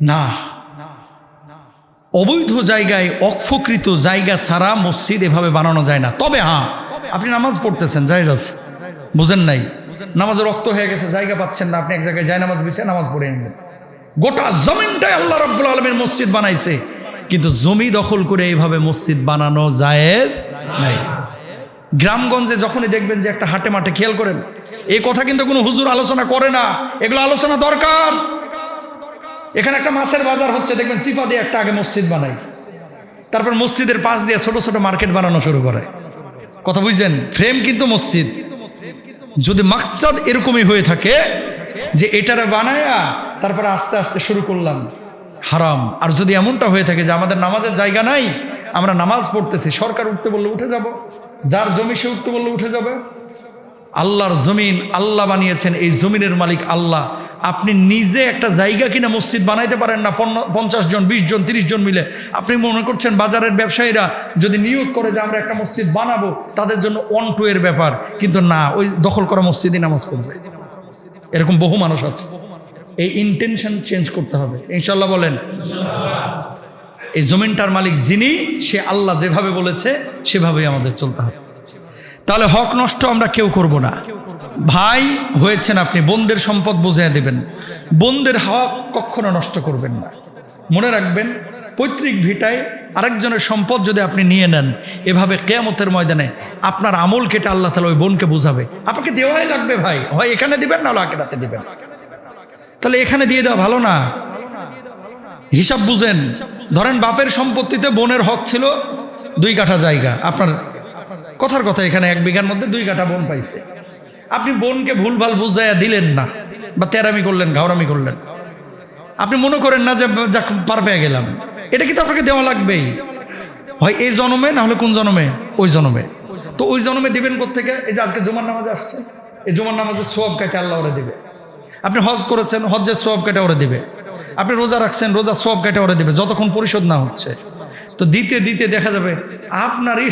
Speaker 1: না, অবৈধ জায়গায়, অক্ষকৃত জায়গা ছাড়া মসজিদ এভাবে বানানো যায় না। তবে হ্যাঁ, আপনি নামাজ পড়তেছেন, জায়েজ আছে। বুঝেন নাই? নামাজের রক্ত হয়ে গেছে, জায়গা পাচ্ছেন না, আপনি এক জায়গায় যায় নামাজ বিছে নামাজ পড়ে নেবেন। গোটা জমিনটাই আল্লাহ রাব্বুল আলামিন মসজিদ বানাইছে, কিন্তু জমি দখল করে এইভাবে মসজিদ বানানো জায়েজ নাই। গ্রামগঞ্জে যখনই দেখবেন যে একটা হাটে মাঠে, খেয়াল করেন, এই কথা কিন্তু কোনো হুজুর আলোচনা করে না, এগুলো আলোচনা দরকার। এখানে একটা মাছের বাজার হচ্ছে, দেখবেন চিপা দিয়ে একটা আগে মসজিদ বানাই, তারপর মসজিদের পাশ দিয়ে ছোট ছোট মার্কেট বানানো শুরু করে। কথা বুঝছেন? ফ্রেম কিন্তু মসজিদ। যদি মাকসাদ এরকমই হয়ে থাকে যে এটারে বানায়া তারপরে আস্তে আস্তে শুরু করলাম, হারাম। আর যদি এমনটা হয়ে থাকে যে আমাদের নামাজের জায়গা নাই, আমরা নামাজ পড়তেছি, সরকার উঠতে বললে উঠে যাব, যার জমি সে উঠতে বললে উঠে যাবে। আল্লাহর জমিন আল্লাহ বানিয়েছেন, এই জমিনের মালিক আল্লাহ। আপনি নিজে একটা জায়গা কিনা মসজিদ বানাইতে পারেন না, 50 জন, 20 জন, 30 জন মিলে। আপনি মনে করছেন বাজারের ব্যবসায়ীরা যদি নিয়ত করে যে আমরা একটা মসজিদ বানাবো, তাদের জন্য 1-2 এর ব্যাপার, কিন্তু না, ওই দখল করা মসজিদে নামাজ পড়বে। এরকম বহু মানুষ আছে। এই ইন্টেনশন চেঞ্জ করতে হবে ইনশাল্লাহ। বলেন, এই জমিনটার মালিক যিনি, সে আল্লাহ যেভাবে বলেছে সেভাবেই আমাদের চলতে হবে। তাহলে হক নষ্ট আমরা কেউ করব না। ভাই হয়েছেন আপনি, বোনদের সম্পদ বুঝিয়ে দেবেন, বোনদের হক কখনো নষ্ট করবেন না। মনে রাখবেন, পৈতৃক ভিটায় আরেকজনের সম্পদ যদি আপনি নিয়ে নেন, এভাবে কিয়ামতের ময়দানে আপনার আমল কেটে আল্লাহ তাআলা ওই বোনকে বুঝাবে, আপনাকে দেওয়াই লাগবে ভাই, হয় এখানে দিবেন না হলে আখিরাতে দিবেন। তাহলে এখানে দিয়ে দেওয়া ভালো না? হিসাব বুঝেন। ধরেন বাপের সম্পত্তিতে বোনের হক ছিল 2 কাঠা জায়গা, আপনার কথার কথা এখানে 1 বিঘার মধ্যে 2 কাঠা বোন পাইছে। আপনি বোনকে ভুলভাল বুঝাইয়া দিলেন না, বা তেরামি করলেন, ঘাওরামি করলেন। আপনি মনে করেন না যে যাক পার পেয়ে গেলাম, এটা কিন্তু আপনাকে দেওয়া লাগবেই, হয় এই জন্মে, না হলে কোন জন্মে? ওই জন্মে। তো ওই জন্মে দিবেন কোত্থেকে? এই যে আজকে জুমার নামাজ আসছে, এই জুমার নামাজের সওয়াব কাটে আল্লাহ ওরে দিবে। আপনি হজ করেছেন, হজ্জের সওয়াব কাটে ওরে দিবে। আপনি রোজা রাখছেন, রোজার সওয়াব কাটে ওরে দিবে, যতক্ষণ পরিশোধ না হচ্ছে। তো দিতে দিতে দেখা যাবে আপনারই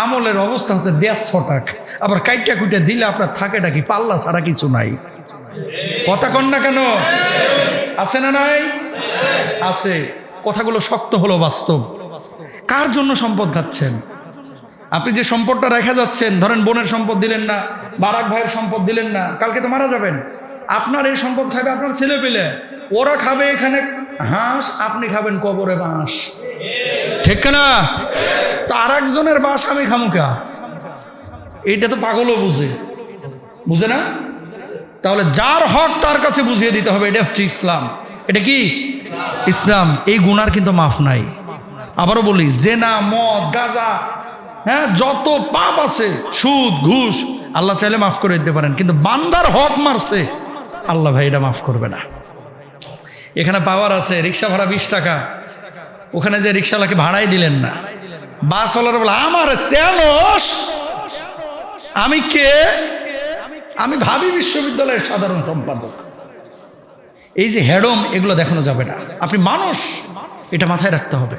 Speaker 1: আমলের অবস্থা হচ্ছে 150 টাকা। আবার কাইটা কুইটা দিলে আপনার থাকেটা কি? পাল্লা ছাড়া কিছু নাই। কথা কন না কেন? আছে না নাই? আছে। কথাগুলো শক্ত হলো বাস্তব। কার জন্য সম্পদ খাচ্ছেন? আপনি যে সম্পদটা রেখে যাচ্ছেন, ধরেন বোনের সম্পদ দিলেন না, বারাক ভাইয়ের সম্পদ দিলেন না, কালকে তো মারা যাবেন। আপনার এই সম্পদ খাবে আপনার ছেলে পেলে, ওরা খাবে এখানে হাঁস, আপনি খাবেন কবরে বাঁশ। ঠিক না? তো আর একজনের বাস আমি খামুকা, এইটা তো পাগলও বুঝে না? তাহলে যার হক তার কাছে বুঝিয়ে দিতে হবে, এটা হচ্ছে ইসলাম। এটা কি ইসলাম? এই গুনার কিন্তু মাফ নাই। আবারও বলি, জেনা, মদ, গাঁজা, হ্যাঁ, যত পাপ আছে, সুদ, ঘুষ, আল্লাহ চাইলে মাফ করে দিতে পারেন, কিন্তু বান্দার হক মারছে, আল্লাহ ভাই এটা মাফ করবে না। এখানে পাওয়ার আছে, রিক্সা ভাড়া 20 টাকা, ওখানে যে রিক্সাওয়ালাকে ভাড়াই দিলেন না। বাসওয়ালারা বলে আমার চেনস, আমি কে? আমি ভাবি বিশ্ববিদ্যালয়ের সাধারণ সম্পাদক। এই যে হেডম, এগুলো দেখানো যাবে না। আপনি মানুষ, এটা মাথায় রাখতে হবে।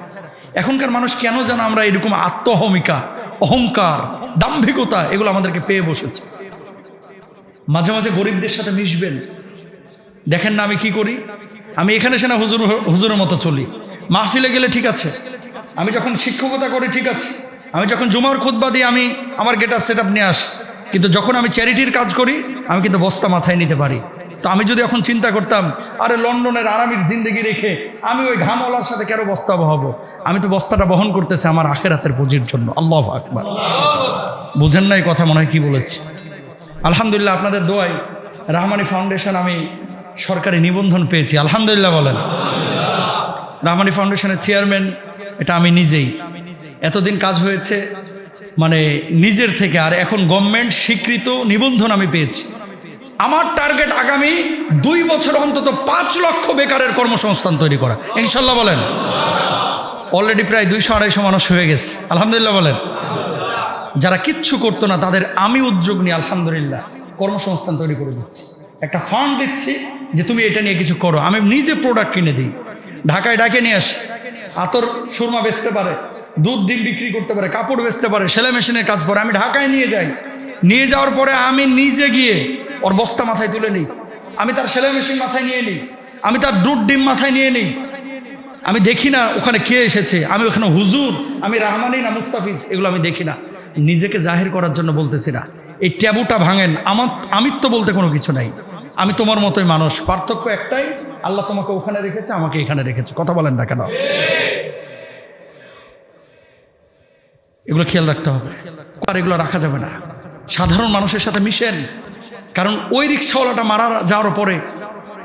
Speaker 1: এখনকার মানুষ কেন যেন আমরা এরকম আত্মহমিকা, অহংকার, দাম্ভিকতা এগুলো আমাদেরকে পেয়ে বসেছে। মাঝে মাঝে গরিবদের সাথে মিশবেন। দেখেন না আমি কি করি, আমি এখানে সেনা হুজুরের মতো চলি, মাহফিলে গেলে ঠিক আছে, আমি যখন শিক্ষকতা করি ঠিক আছে, আমি যখন জুমার খুতবা দিই আমি আমার গেটআপ সেটআপ নিয়ে আসি, কিন্তু যখন আমি চ্যারিটির কাজ করি আমি কিন্তু বস্তা মাথায় নিতে পারি। তো আমি যদি এখন চিন্তা করতাম আরে লন্ডনের আরামের জিন্দেগি রেখে আমি ওই ঘামওয়ালার সাথে কেন বস্তা বহাবো, আমি তো বস্তাটা বহন করতেছি আমার আখিরাতের পুঁজির জন্য। আল্লাহু আকবার। বুঝেন নাই কথা মনে হয় কি বলেছি। আলহামদুলিল্লাহ আপনাদের দোয়ায় রাহমানি ফাউন্ডেশন আমি সরকারি নিবন্ধন পেয়েছি, আলহামদুলিল্লাহ বলেন। রাহমানি ফাউন্ডেশনের চেয়ারম্যান এটা আমি নিজেই। এতদিন কাজ হয়েছে মানে নিজের থেকে, আর এখন গভর্নমেন্ট স্বীকৃত নিবন্ধন আমি পেয়েছি। আমার টার্গেট আগামী 2 বছর অন্তত 5 লক্ষ বেকারের কর্মসংস্থান তৈরি করা, ইনশাল্লাহ বলেন। অলরেডি প্রায় 200-250 মানুষ হয়ে গেছে, আলহামদুলিল্লাহ বলেন। যারা কিচ্ছু করতো না তাদের আমি উদ্যোগ নিয়ে আলহামদুলিল্লাহ কর্মসংস্থান তৈরি করে দিচ্ছি। একটা ফান্ড দিচ্ছি যে তুমি এটা নিয়ে কিছু করো। আমি নিজে প্রোডাক্ট কিনে দিই, ঢাকায় ডাকে নিয়ে আসি। আতর সুরমা বেচতে পারে, দুধ ডিম বিক্রি করতে পারে, কাপড় বেচতে পারে, সেলাই মেশিনের কাজ করে। আমি ঢাকায় নিয়ে যাই, নিয়ে যাওয়ার পরে আমি নিজে গিয়ে ওর বস্তা মাথায় তুলে নিই, আমি তার সেলাই মেশিন মাথায় নিয়ে নিই, আমি তার দুধ ডিম মাথায় নিয়ে নিই। আমি দেখি না ওখানে কে এসেছে, আমি ওখানে হুজুর, আমি রাহমানি না মুস্তাফিজ, এগুলো আমি দেখি না। নিজেকে জাহির করার জন্য বলতেছি না। এই ট্যাবুটা ভাঙেন। আমিত্ব বলতে কোনো কিছু নাই। আমি তোমার মতোই মানুষ, পার্থক্য একটাই, আল্লাহ তোমাকে ওখানে রেখেছে, আমাকে এখানে রেখেছে। কথা বলেন না কেন? এগুলো খেয়াল রাখতে হবে, আর এগুলো রাখা যাবে না। সাধারণ মানুষের সাথে মিশেন, কারণ ওই রিক্সাওয়ালাটা মারা যাওয়ার পরে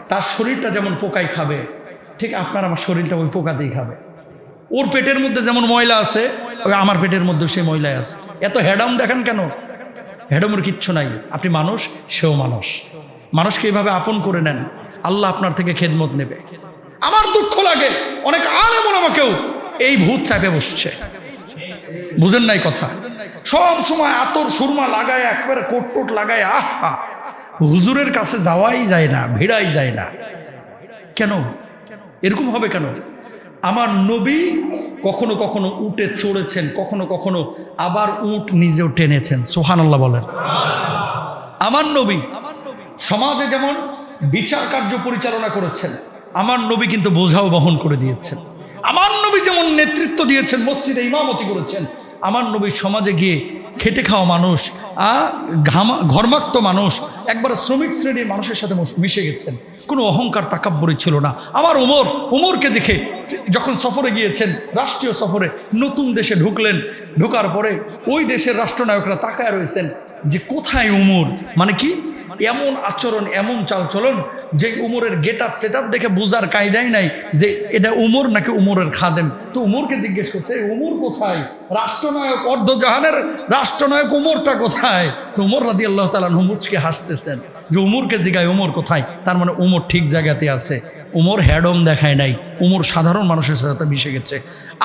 Speaker 1: তার শরীরটা যেমন পোকায় খাবে, ঠিক আপনার আমার শরীরটা ওই পোকাতেই খাবে। ওর পেটের মধ্যে যেমন ময়লা আছে, আমার পেটের মধ্যে সেই ময়লায় আছে। এত হেডাম দেখেন কেন? হেডামের কিচ্ছু নাই। আপনি মানুষ, সেও মানুষ। মানুষকে এইভাবে আপন করে নেন, আল্লাহ আপনার থেকে খেদমত নেবে। আমার দুঃখ লাগে অনেক আলেম ওলামাকেও এই ভূত চাপে বসছে। বুঝেন নাই কথা? সব সময় আতর সুরমা লাগায়, একবারে কোট টোট লাগায়, আহা হুজুরের কাছে যাওয়াই যায় না, ভিড়াই যায় না। কেন এরকম হবে কেন? আমার নবী কখনো কখনো উটে চড়েছেন, কখনো কখনো আবার উট নিজেও টেনেছেন। সুবহানাল্লাহ বলেন। আমার নবী সমাজে যেমন বিচার কার্য পরিচালনা করেছেন, আমার নবী কিন্তু বোঝাও বহন করে দিয়েছেন। আমার নবী যেমন নেতৃত্ব দিয়েছেন, মসজিদে ইমামতি করেছেন, আমার নবী সমাজে গিয়ে খেটে খাওয়া মানুষ, ঘর্মাক্ত মানুষ, একবার শ্রমিক শ্রেণীর মানুষের সাথে মিশে গেছেন। কোনো অহংকার তাকাব্বুরি ছিল না। আমার ওমরকে দেখে যখন সফরে গিয়েছেন, রাষ্ট্রীয় সফরে নতুন দেশে ঢুকলেন, ঢোকার পরে ওই দেশের রাষ্ট্রনায়করা তাকায় রয়েছেন যে কোথায় উমর, মানে কি এমন আচরণ, এমন চালচলন যে উমরের গেটআপ সেটআপ দেখে বোঝার কায়দাই নাই যে এটা উমর নাকি উমরের খাদেম। তো উমরকে জিজ্ঞেস করছে উমর কোথায়, রাষ্ট্রনায়ক, অর্ধজাহানের রাষ্ট্রনায়ক উমরটা কোথায়? তো উমর রাদিয়াল্লাহু তাআলা মুচকে হাসতেছেন যে উমরকে জিজ্ঞায় উমর কোথায়, তার মানে উমর ঠিক জায়গাতে আছে। উমর হ্যাডম দেখায় নাই, উমর সাধারণ মানুষের সাথে মিশে গেছে।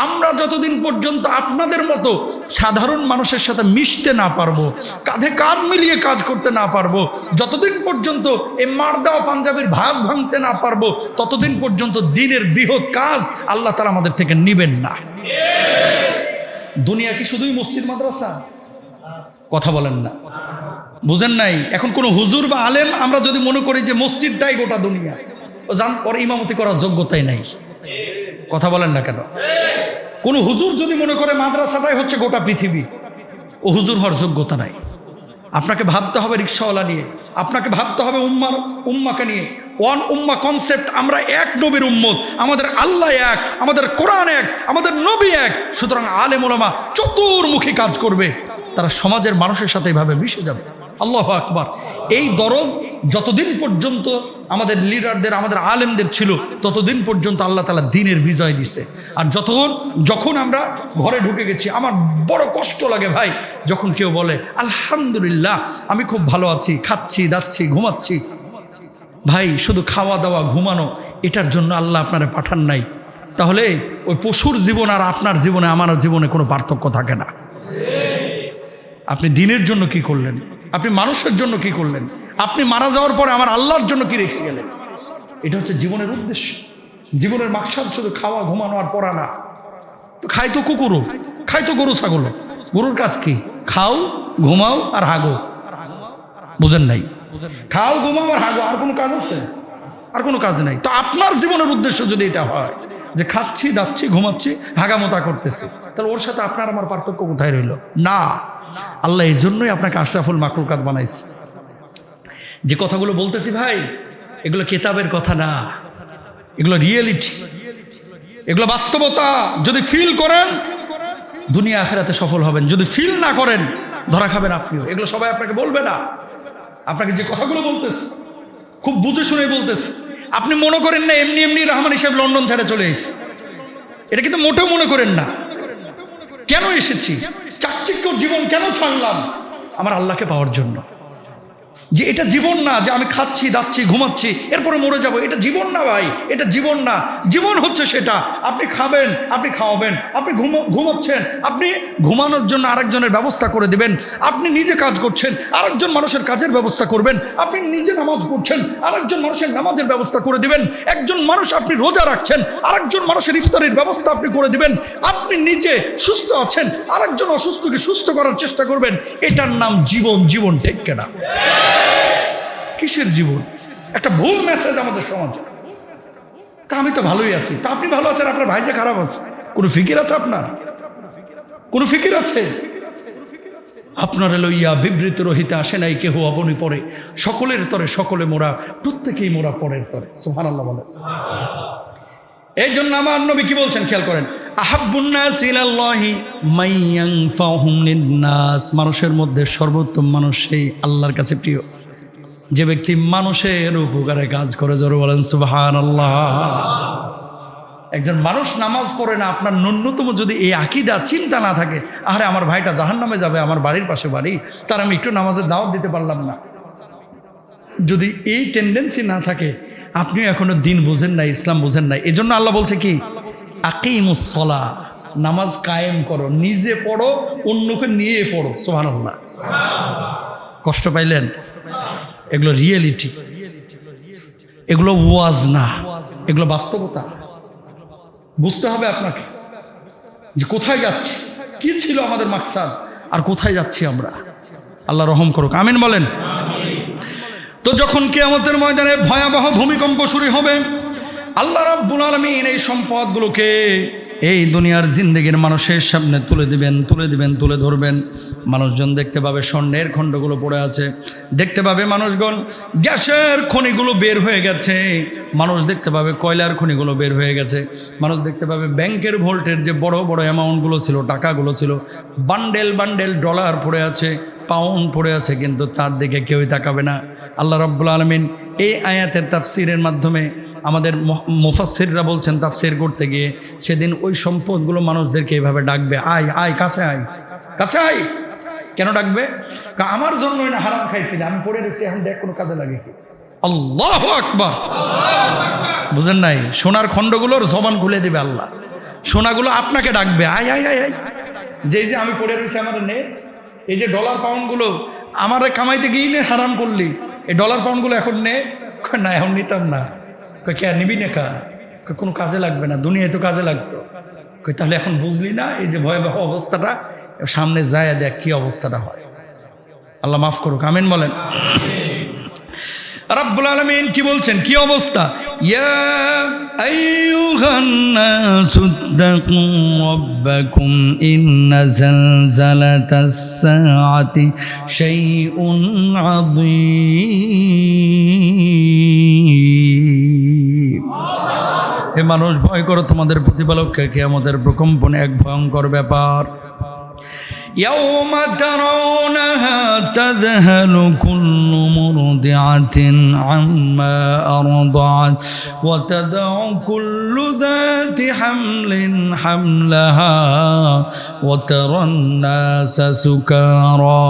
Speaker 1: আমরা যতদিন পর্যন্ত আপনাদের মতো সাধারণ মানুষের সাথে মিশতে না পারবো, কাঁধে কাঁধ মিলিয়ে কাজ করতে না পারবো, যতদিন পর্যন্ত এই মার দেওয়া পাঞ্জাবির ভাঁজ ভাঙতে না পারবো, ততদিন পর্যন্ত দিনের বৃহৎ কাজ আল্লাহ তাআলা আমাদের থেকে নিবেন না। দুনিয়া কি শুধুই মসজিদ মাদ্রাসা? কথা বলেন না, বুঝেন নাই? এখন কোনো হুজুর বা আলেম আমরা যদি মনে করি যে মসজিদটাই গোটা দুনিয়া, ওর ইমামতি করার যোগ্যতাই নাই। কথা বলেন না কেন? কোন হুজুর যদি মনে করে মাদ্রাসাটাই হচ্ছে গোটা পৃথিবী, ও হুজুর হওয়ার যোগ্যতা নাই। আপনাকে ভাবতে হবে রিক্সাওয়ালা নিয়ে, আপনাকে ভাবতে হবে উম্মাকে নিয়ে। ওয়ান উম্মা কনসেপ্ট, আমরা এক নবীর উম্মত, আমাদের আল্লাহ এক, আমাদের কোরআন এক, আমাদের নবী এক। সুতরাং আলেম ওলামা চতুর্মুখী কাজ করবে, তারা সমাজের মানুষের সাথে এইভাবে মিশে যাবে। আল্লাহু আকবার। এই দরদ যতদিন পর্যন্ত আমাদের লিডারদের, আমাদের আলেমদের ছিল, ততদিন পর্যন্ত আল্লাহ তাআলা দ্বীনের বিজয় দিছে। আর যখন আমরা ঘরে ঢুকে গেছি, আমার বড় কষ্ট লাগে ভাই যখন কেউ বলে আলহামদুলিল্লাহ আমি খুব ভালো আছি, খাচ্ছি, দাচ্ছি, ঘুমাচ্ছি। ভাই শুধু খাওয়া দাওয়া ঘুমানো এটার জন্য আল্লাহ আপনারে পাঠান নাই, তাহলে ওই পশুর জীবন আর আপনার জীবনে আমার জীবনে কোনো পার্থক্য থাকে না। আপনি দিনের জন্য কি করলেন, আপনি মানুষের জন্য কি করলেন, আপনি মারা যাওয়ার পরে আমার আল্লাহর জন্য কি রেখে গেলেন, এটা হচ্ছে জীবনের উদ্দেশ্য। জীবনের মাকসাদ শুধু খাওয়া ঘুমানো আর পড়া না। তো খাই তো কুকুরও, খাই তো গরু ছাগল, গরুর কাজ কি? খাও ঘুমাও আর হাগো। বুঝেন নাই? খাও ঘুমাও আর হাগো, আর কোনো কাজ আছে? আর কোনো কাজ নাই। তো আপনার জীবনের উদ্দেশ্য যদি এটা হয় যে খাচ্ছি দাচ্ছি ঘুমাচ্ছি হাগামোতা করতেছি, তাহলে ওর সাথে আপনার আমার পার্থক্য কোথায় রইল? না, আল্লাহ এই জন্যই আপনাকে আশরাফুল মাখলুকাত বানাইছে। যে কথাগুলো বলতেছি ভাই, এগুলো কেতাবের কথা না, এগুলো রিয়েলিটি, এগুলো বাস্তবতা। যদি ফিল করেন দুনিয়া আখিরাতে সফল হবেন, যদি ফিল না করেন ধরা খাবেন আপনিও। এগুলো সবাই আপনাকে বলবে না। আপনাকে যে কথাগুলো বলতেছে খুব বুঝে শুনে বলতেছে। আপনি মনে করেন না এমনি এমনি রহমান সাহেব লন্ডন ছেড়ে চলে এসেছে, এটা কিন্তু মোটেও মনে করেন না। কেন এসেছি, চাকচিক্যর জীবন কেন ছাড়লাম? আমার আল্লাহকে পাওয়ার জন্য। যে এটা জীবন না যে আমি খাচ্ছি দাচ্ছি ঘুমাচ্ছি এরপরে মরে যাব, এটা জীবন না ভাই, এটা জীবন না। জীবন হচ্ছে সেটা আপনি খাবেন, আপনি খাওয়াবেন, আপনি ঘুমাচ্ছেন, আপনি ঘুমানোর জন্য আরেকজনের ব্যবস্থা করে দিবেন, আপনি নিজে কাজ করছেন আরেকজন মানুষের কাজের ব্যবস্থা করবেন, আপনি নিজে নামাজ পড়ছেন আরেকজন মানুষের নামাজের ব্যবস্থা করে দিবেন, একজন মানুষ আপনি রোজা রাখছেন আরেকজন মানুষের ইফতারের ব্যবস্থা আপনি করে দিবেন, আপনি নিজে সুস্থ আছেন আরেকজন অসুস্থকে সুস্থ করার চেষ্টা করবেন। এটার নাম জীবন। জীবন ঠিক কেনা? কিসের জীবন? একটা ভুল মেসেজ আমাদের সমাজে। আমি তো ভালোই আছি, তা আপনি ভালো আছেন, আপনার ভাই যে খারাপ আছে, কোনো ফিকির আছে? আপনার কোনো ফিকির আছে? আপনার লইয়া বিবৃত রহিতে আসে নাই কেহ অবনী পড়ে, সকলের তরে সকলে মোরা, প্রত্যেকেই মোরা পরের তরে। সুবহানাল্লাহ বলেন। এই জন্য আমার নবী কি বলছেন খেয়াল করেন, আহাব্বুন নাস ইলাল্লাহি মাইয়ানফাহুম লিন-নাস, মানুষের মধ্যে সর্বোত্তম মানুষ সেই আল্লাহর কাছে প্রিয় যে ব্যক্তি মানুষের উপকারে কাজ করে। জোরে বলেন সুবহানাল্লাহ। একজন মানুষ নামাজ পড়ে না, আপনার ন্যূনতম যদি এই আকীদা চিন্তা না থাকে, আরে আমার ভাইটা জাহান্নামে যাবে, আমার বাড়ির পাশে বাড়ি, তার আমি একটু নামাজের দাওয়াত দিতে পারলাম না, যদি এই টেন্ডেন্সি না থাকে, আপনিও এখনো দিন বুঝেন নাই, ইসলাম বুঝেন নাই। এই জন্য আল্লাহ বলছে কি, আকিমুস সালাহ, নামাজ কায়েম করো, নিজে পড়ো অন্যকে নিয়ে পড়ো। সুবহানাল্লাহ। কষ্ট পাইলেন? এগুলো রিয়েলিটি, এগুলো ওয়াজ না, এগুলো বাস্তবতা। বুঝতে হবে আপনাকে যে কোথায় যাচ্ছি, কি ছিল আমাদের মাকসাদ, আর কোথায় যাচ্ছি আমরা। আল্লাহ রহম করুক, আমিন বলেন। তো যখন কিয়ামতের ময়দানে ভয়াবহ ভূমিকম্প শুরু হবে, আল্লাহ রাব্বুল আলামিন এই সম্পদগুলোকে এই দুনিয়ার জিন্দেগির মানুষের সামনে তুলে ধরবেন। মানুষজন দেখতে পাবে স্বর্ণের খণ্ডগুলো পড়ে আছে, দেখতে পাবে মানুষগণ গ্যাসের খনিগুলো বের হয়ে গেছে, মানুষ দেখতে পাবে কয়লার খনিগুলো বের হয়ে গেছে, মানুষ দেখতে পাবে ব্যাংকের ভোল্টের যে বড় বড় অ্যামাউন্টগুলো ছিল, টাকাগুলো ছিল, বান্ডেল বান্ডেল ডলার পড়ে আছে, পাউন্ড পড়ে আছে, কিন্তু তার দিকে কেউই তাকাবে না। আল্লাহ রাব্বুল আলামিন এই আয়াতের তাফসিরের মাধ্যমে আমাদের মুফাসসিররা বলছেন, তাফসির করতে গিয়ে সেদিন ওই সম্পদগুলো মানুষদেরকে এভাবে ডাকবে, আয় আয় কাছে আয়, কাছে আয়। কেন ডাকবে? আমার জন্যই না হারাম খাইছিলে, আমি পড়ে রয়েছি, এখন দেখ কোনো কাজে লাগে কি। আল্লাহু আকবার। বুঝেন নাই? সোনার খণ্ডগুলোর জবান খুলে দিবে আল্লাহ, সোনাগুলো আপনাকে ডাকবে, আয় আয় আয় আয়। যে আমি পড়ে রয়েছি আমার নে, এই যে ডলার পাউন্ডগুলো আমার কামাইতে গিয়ে নে, হারাম করলি, এই ডলার পাউন্ডগুলো এখন নে। না এখন নিতাম না। কে নিবি না? কোনো কাজে লাগবে না, দুনিয়ায় তো কাজে লাগতো। তাহলে এখন বুঝলি না এই যে ভয়াবহ অবস্থাটা, সামনে যায় দেখ কি অবস্থাটা হয়। আল্লাহ মাফ করুক, আমিন বলেন। রাব্বুল আলামিন কি বলছেন, কি অবস্থা? ইয়া আইয়ুহান নাসুত্তাকু রাব্বাকুম ইন্না জালজালাতাস সাআতি শাইউন আযীম। হে মানুষ, ভয় করো তোমাদের প্রতিপালককে, কিয়ামতের প্রকম্পন এক ভয়ঙ্কর ব্যাপার। يوم ترونها تذهل كل مرضعة عما أرضعت وتضع كل ذات حمل حملها وترى الناس سكارى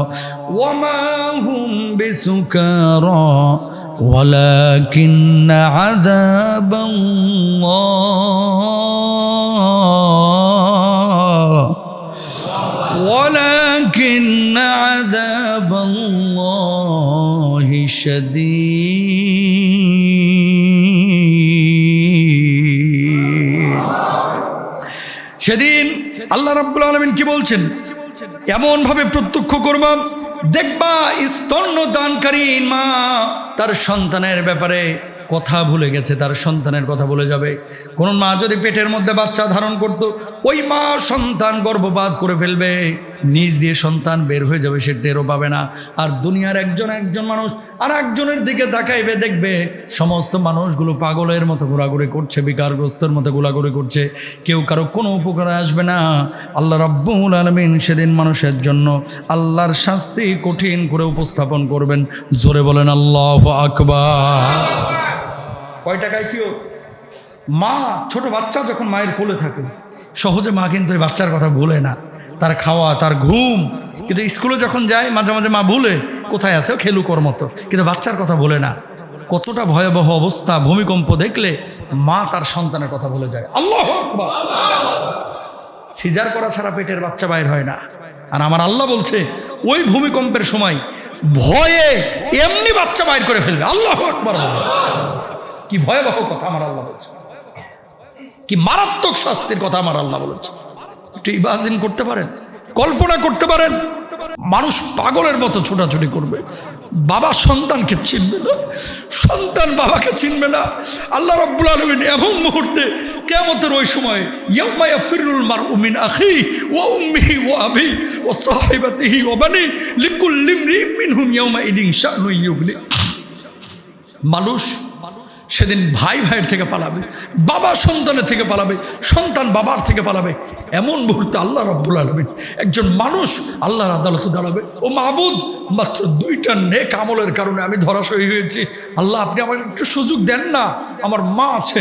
Speaker 1: وما هم بسكارى ওয়ালাকিন আযাবাল্লাহ ওয়ালাকিন আযাবাল্লাহি শাদীদ। সেদিন আল্লাহ রাব্বুল আলামিন কি বলছেন? এমন ভাবে প্রত্যক্ষ করবা, দেখবা স্তন্যদানকারী মা তার সন্তানের ব্যাপারে কথা ভুলে গেছে, তার সন্তানের কথা ভুলে যাবে। কোন মা যদি পেটের মধ্যে বাচ্চা ধারণ করত, ওই মা সন্তান গর্ভপাত করে ফেলবে, নিজ দিয়ে সন্তান বের হয়ে যাবে, সে টেরও পাবে না। আর দুনিয়ার একজন মানুষ আর একজনের দিকে তাকাইবে, দেখবে সমস্ত মানুষগুলো পাগলের মতো ঘোরাঘুরি করছে, বিকারগ্রস্তের মতো ঘোরাঘুরি করছে, কেউ কারো কোনো উপকারে আসবে না। আল্লাহ রাব্বুল আলামিন সেদিন মানুষের জন্য আল্লাহর শাস্তি কঠিন করে উপস্থাপন করবেন। জোরে বলেন আল্লাহু আকবার। কয়টা কাইফিয়ত? মা ছোট বাচ্চা যখন মায়ের কোলে থাকে, সহজে মা কিন্তু এই বাচ্চার কথা ভুলে না, তার খাওয়া, তার ঘুম। কিন্তু স্কুলে যখন যায় মাঝে মাঝে মা ভুলে কোথায় আছে, খেলুকর মতো, কিন্তু বাচ্চার কথা ভুলে না। কতটা ভয়াবহ অবস্থা! ভূমিকম্প দেখলে মা তার সন্তানের কথা ভুলে যায়। আল্লাহু আকবার। সিজার করা ছাড়া পেটের বাচ্চা বাইর হয় না। আর আমার আল্লাহ বলছে ওই ভূমিকম্পের সময় ভয়ে এমনি বাচ্চা বাইর করে ফেলবে। আল্লাহু আকবার। কি ভয়াবহ কথা আমার আল্লাহ বলছে, কি মারাত্মক শাস্তির কথা আমার আল্লাহ বলেছে। একটু ইমাজিন করতে পারেন, কল্পনা করতে পারেন? মানুষ পাগলের মতো ছোটাছুটি করবে, বাবা সন্তানকে চিনবে না, সন্তান বাবাকে চিনবে না। আল্লাহ রাব্বুল আলামিন এমন মুহূর্তে, কিয়ামতের ওই সময়, ইয়াউমা ইয়াফিরুল মারউ মিন আখিহি ওয়া উম্মিহি ওয়া আবিহি ওয়া সাহিবাতিহি ওয়া বানি লিকুল্লি ইমরিইন মিনহুম ইয়াউমা ইদিন শা'নুন ইউগনি। মানুষ সেদিন ভাই ভাইয়ের থেকে পালাবে, বাবা সন্তানের থেকে পালাবে, সন্তান বাবার থেকে পালাবে। এমন মুহূর্তে আল্লাহ রাব্বুল আলামিন একজন মানুষ আল্লাহর আদালতে দাঁড়াবে, ও মাবুদ, মাত্র 2টা নেক আমলের কারণে আমি ধরাশয়ী হয়েছি। আল্লাহ, আপনি আমাকে একটু সুযোগ দেন না। আমার মা আছে,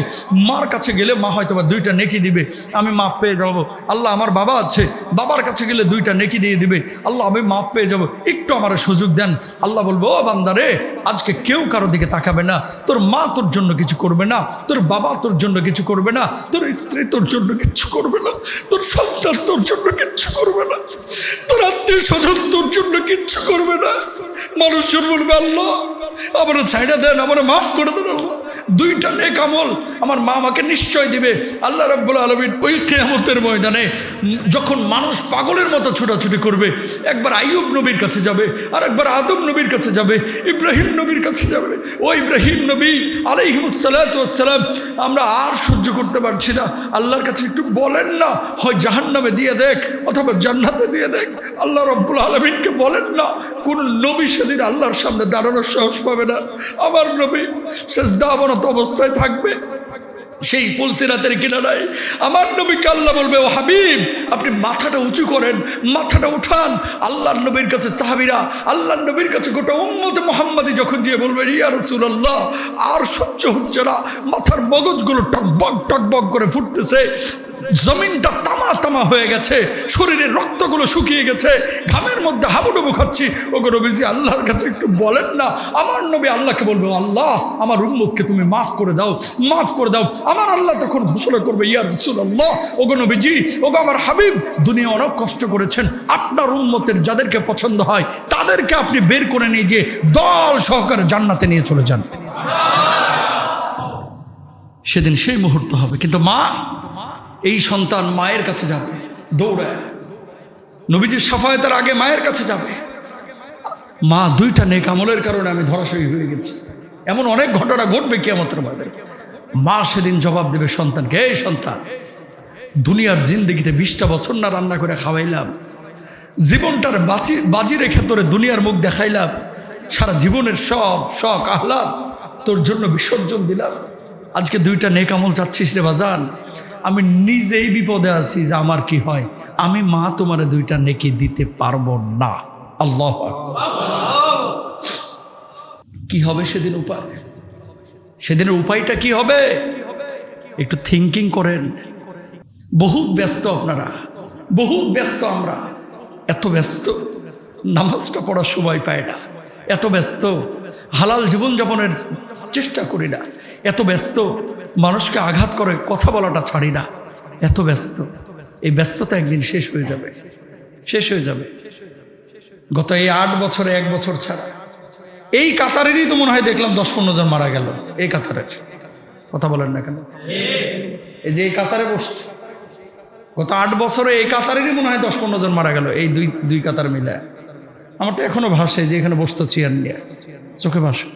Speaker 1: মার কাছে গেলে মা হয়তো বা 2টা নেকি দিবে, আমি মাপ পেয়ে যাবো। আল্লাহ, আমার বাবা আছে, বাবার কাছে গেলে 2টা নেকি দিয়ে দিবে, আল্লাহ আমি মাপ পেয়ে যাব, একটু আমার সুযোগ দেন। আল্লাহ বলবো, ও বান্দারে, আজকে কেউ কারো দিকে তাকাবে না, তোর মা তোর জন্য কিছু করবে না, তোর বাবা তোর জন্য কিছু করবে না, তোর স্ত্রী তোর জন্য কিছু করবে না, তোর সন্তান তোর জন্য কিচ্ছু করবে না, তোর আত্মীয় স্বজন তোর জন্য কিচ্ছু করবে না। মানুষজন বলবে, আল্লাহ আমার ছাইড়া দেন, আমার মাফ করে দেন। আল্লাহ, 2টা নেক আমল আমার মা আমাকে নিশ্চয় দিবে। আল্লাহ রাব্বুল আলামিন ওই কিয়ামতের ময়দানে যখন মানুষ পাগলের মতো ছোটাছুটি করবে, একবার আইয়ুব নবীর কাছে যাবে, আর একবার আদম নবীর কাছে যাবে, ইব্রাহিম নবীর কাছে যাবে। ও ইব্রাহিম নবী আলাইহিস সালাতু ওয়াস সালাম, আমরা আর সহ্য করতে পারছি না, আল্লাহর কাছে একটু বলেন না, হয় জাহান্নামে দিয়ে দেখ অথবা জান্নাতে দিয়ে দেখ। আল্লাহ রাব্বুল আলামিনকে বলেন না। কোন নবী সেদিন আল্লাহর সামনে দাঁড়ানোর সাহস পাবে না। আমার নবী সিজদা অবনত অবস্থায় থাকবে সেই পুলসিরাতের কিনারায়। আমার নবীকে আল্লাহ বলবে, ও হাবিব, আপনি মাথাটা উঁচু করেন, মাথাটা উঠান। আল্লাহর নবীর কাছে সাহাবীরা, আল্লাহর নবীর কাছে গোটা উম্মতে মুহাম্মাদি যখন গিয়ে বলবে, ইয়া রাসূলুল্লাহ, আর সহ্য হচ্ছে না, মাথার মগজগুলো টকবক টকবক করে ফুটতেছে, জমিনটা তামা তামা হয়ে গেছে, শরীরের রক্তগুলো শুকিয়ে গেছে, ঘামের মধ্যে হাবুডুবু খাচ্ছি, ওগো নবীজি আল্লাহর কাছে একটু বলেন না। আমার নবী আল্লাহকে বলবে, আল্লাহ আমার উম্মতকে তুমি মাফ করে দাও, মাফ করে দাও। আমার আল্লাহ তখন ঘোষণা করবে, ইয়া রাসূলুল্লাহ, ওগো নবীজি, ওগো আমার হাবিব, দুনিয়া অনেক কষ্ট করেছেন, আপনার উম্মতের যাদেরকে পছন্দ হয় তাদেরকে আপনি বের করে নিয়ে যে দল সহকারে জান্নাতে নিয়ে চলে যান। সেদিন সেই মুহূর্ত হবে। কিন্তু মা, এই সন্তান মায়ের কাছে যাবে দৌড়ায়, নবীজির শাফায়াতের আগে মায়ের কাছে যাবে, মা 2টা নেক আমলের কারণে আমি ধরাশয়ী হয়ে গেছি। এমন অনেক ঘটনা ঘটবে কিয়ামতের ময়দানে। মা সেদিন জবাব দেবে সন্তানকে, এই সন্তান, দুনিয়ার জিন্দেগিতে 20টা বছর না রান্না করে খাওয়াইলাম, জীবনটার বাজি রেখে তোরে দুনিয়ার মুখ দেখাইলাম, সারা জীবনের সব শখ আহ্লাদ তোর জন্য বিসর্জন দিলাম, আজকে 2টা নেক আমল চাচ্ছিস রে বাজান। আমি নিজেই বিপদে আছি যে আমার কি হয়, আমি মা তোমারে 2টা নেকি দিতে পারবো না। আল্লাহ কি হবে সেদিন উপায়? সেদিনের উপায়টা কি হবে? একটু থিঙ্কিং করেন। বহুত ব্যস্ত আপনারা, বহুত ব্যস্ত, আমরা এত ব্যস্ত, নামাজটা পড়ার সময় পায় না, এত ব্যস্ত, হালাল জীবনযাপনের চেষ্টা করি না, এত ব্যস্ত, মানুষকে আঘাত করে কথা বলাটা ছাড়ি না, এত ব্যস্ত। এই ব্যস্ততা একদিন শেষ হয়ে যাবে, শেষ হয়ে যাবে। গত এই 8 বছরে 1 বছর ছাড়া এই কাতারেরই তো মনে হয় দেখলাম 10-15 জন মারা গেল। এই কাতারের কথা বলেন না কেন? এই যে এই কাতারে বসছে, গত 8 বছরে এই কাতারেরই মনে হয় 10-15 জন মারা গেল, এই দুই কাতার মিলে। আমার তো এখনো ভাসে যে এখানে বসতো চেয়ার নিয়ে, চোখে ভাসে।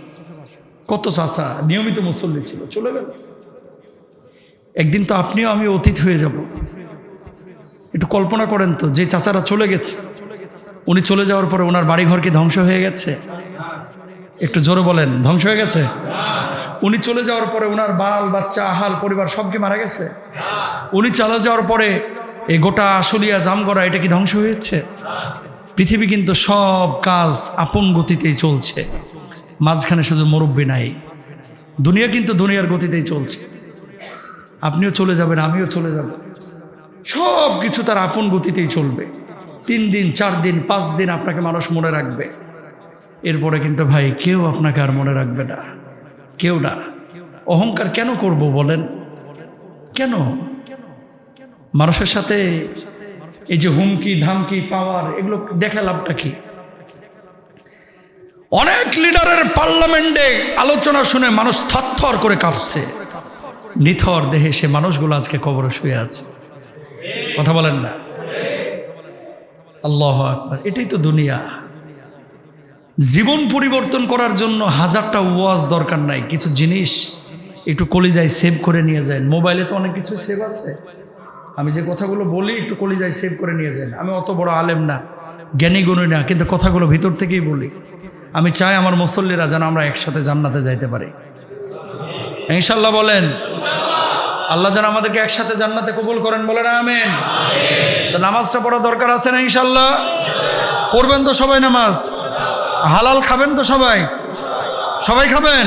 Speaker 1: কত চাচা নিয়মিত মুসল্লি ছিল, চলে গেল। একদিন তো আপনিও আমি অতীত হয়ে যাব। একটু কল্পনা করেন তো, যে চাচারা চলে গেছে, উনি চলে যাওয়ার পরে ওনার বাড়িঘর কি ধ্বংস হয়ে গেছে? একটু জোরে বলেন, ধ্বংস হয়ে গেছে? উনি চলে যাওয়ার পরে ওনার বাল বাচ্চা আহাল পরিবার সব কি মারা গেছে? উনি চলে যাওয়ার পরে এই গোটা আশুলিয়া জামগড়া এটা কি ধ্বংস হয়েছে? পৃথিবী কিন্তু সব কাজ আপন গতিতেই চলছে, মাঝখানে শুধু মুরব্বি নাই। দুনিয়া কিন্তু দুনিয়ার গতিতেই চলছে। আপনিও চলে যাবেন, আমিও চলে যাব, সব কিছু তার আপন গতিতেই চলবে। 3 দিন 4 দিন 5 দিন আপনাকে মানুষ মনে রাখবে, এরপরে কিন্তু ভাই কেউ আপনাকে আর মনে রাখবে না, কেউ না। অহংকার কেন করব বলেন? কেন মানুষের সাথে এই যে হুমকি ধামকি পাওয়ার, এগুলো দেখে লাভটা কি? অনেক লিডারের পার্লামেন্টে আলোচনা শুনে মানুষ থরথর করে কাঁপছে, নিথর দেহে সে মানুষগুলো আজকে কবরে শুয়ে আছে। কথা বলেন না? আল্লাহু আকবার। এটাই তো দুনিয়া। জীবন পরিবর্তন করার জন্য 1000টা ওয়াজ দরকার নাই, কিছু জিনিস একটু কলিজায় সেভ করে নিয়ে যায়। মোবাইলে তো অনেক কিছু সেভ আছে, আমি যে কথাগুলো বলি একটু কলিজায় সেভ করে নিয়ে যান। আমি অত বড় আলেম না, জ্ঞানী গুণী না, কিন্তু কথাগুলো ভিতর থেকেই বলি। আমি চাই আমার মুসল্লিরা যেন আমরা একসাথে জান্নাতে যাইতে পারি, ইনশাল্লাহ বলেন। আল্লাহ যেন আমাদেরকে একসাথে জান্নাতে কবুল করেন, বলেন আমিন। তো নামাজটা পড়া দরকার আছে না? ইনশাল্লাহ পড়বেন তো সবাই নামাজ? হালাল খাবেন তো সবাই? সবাই খাবেন?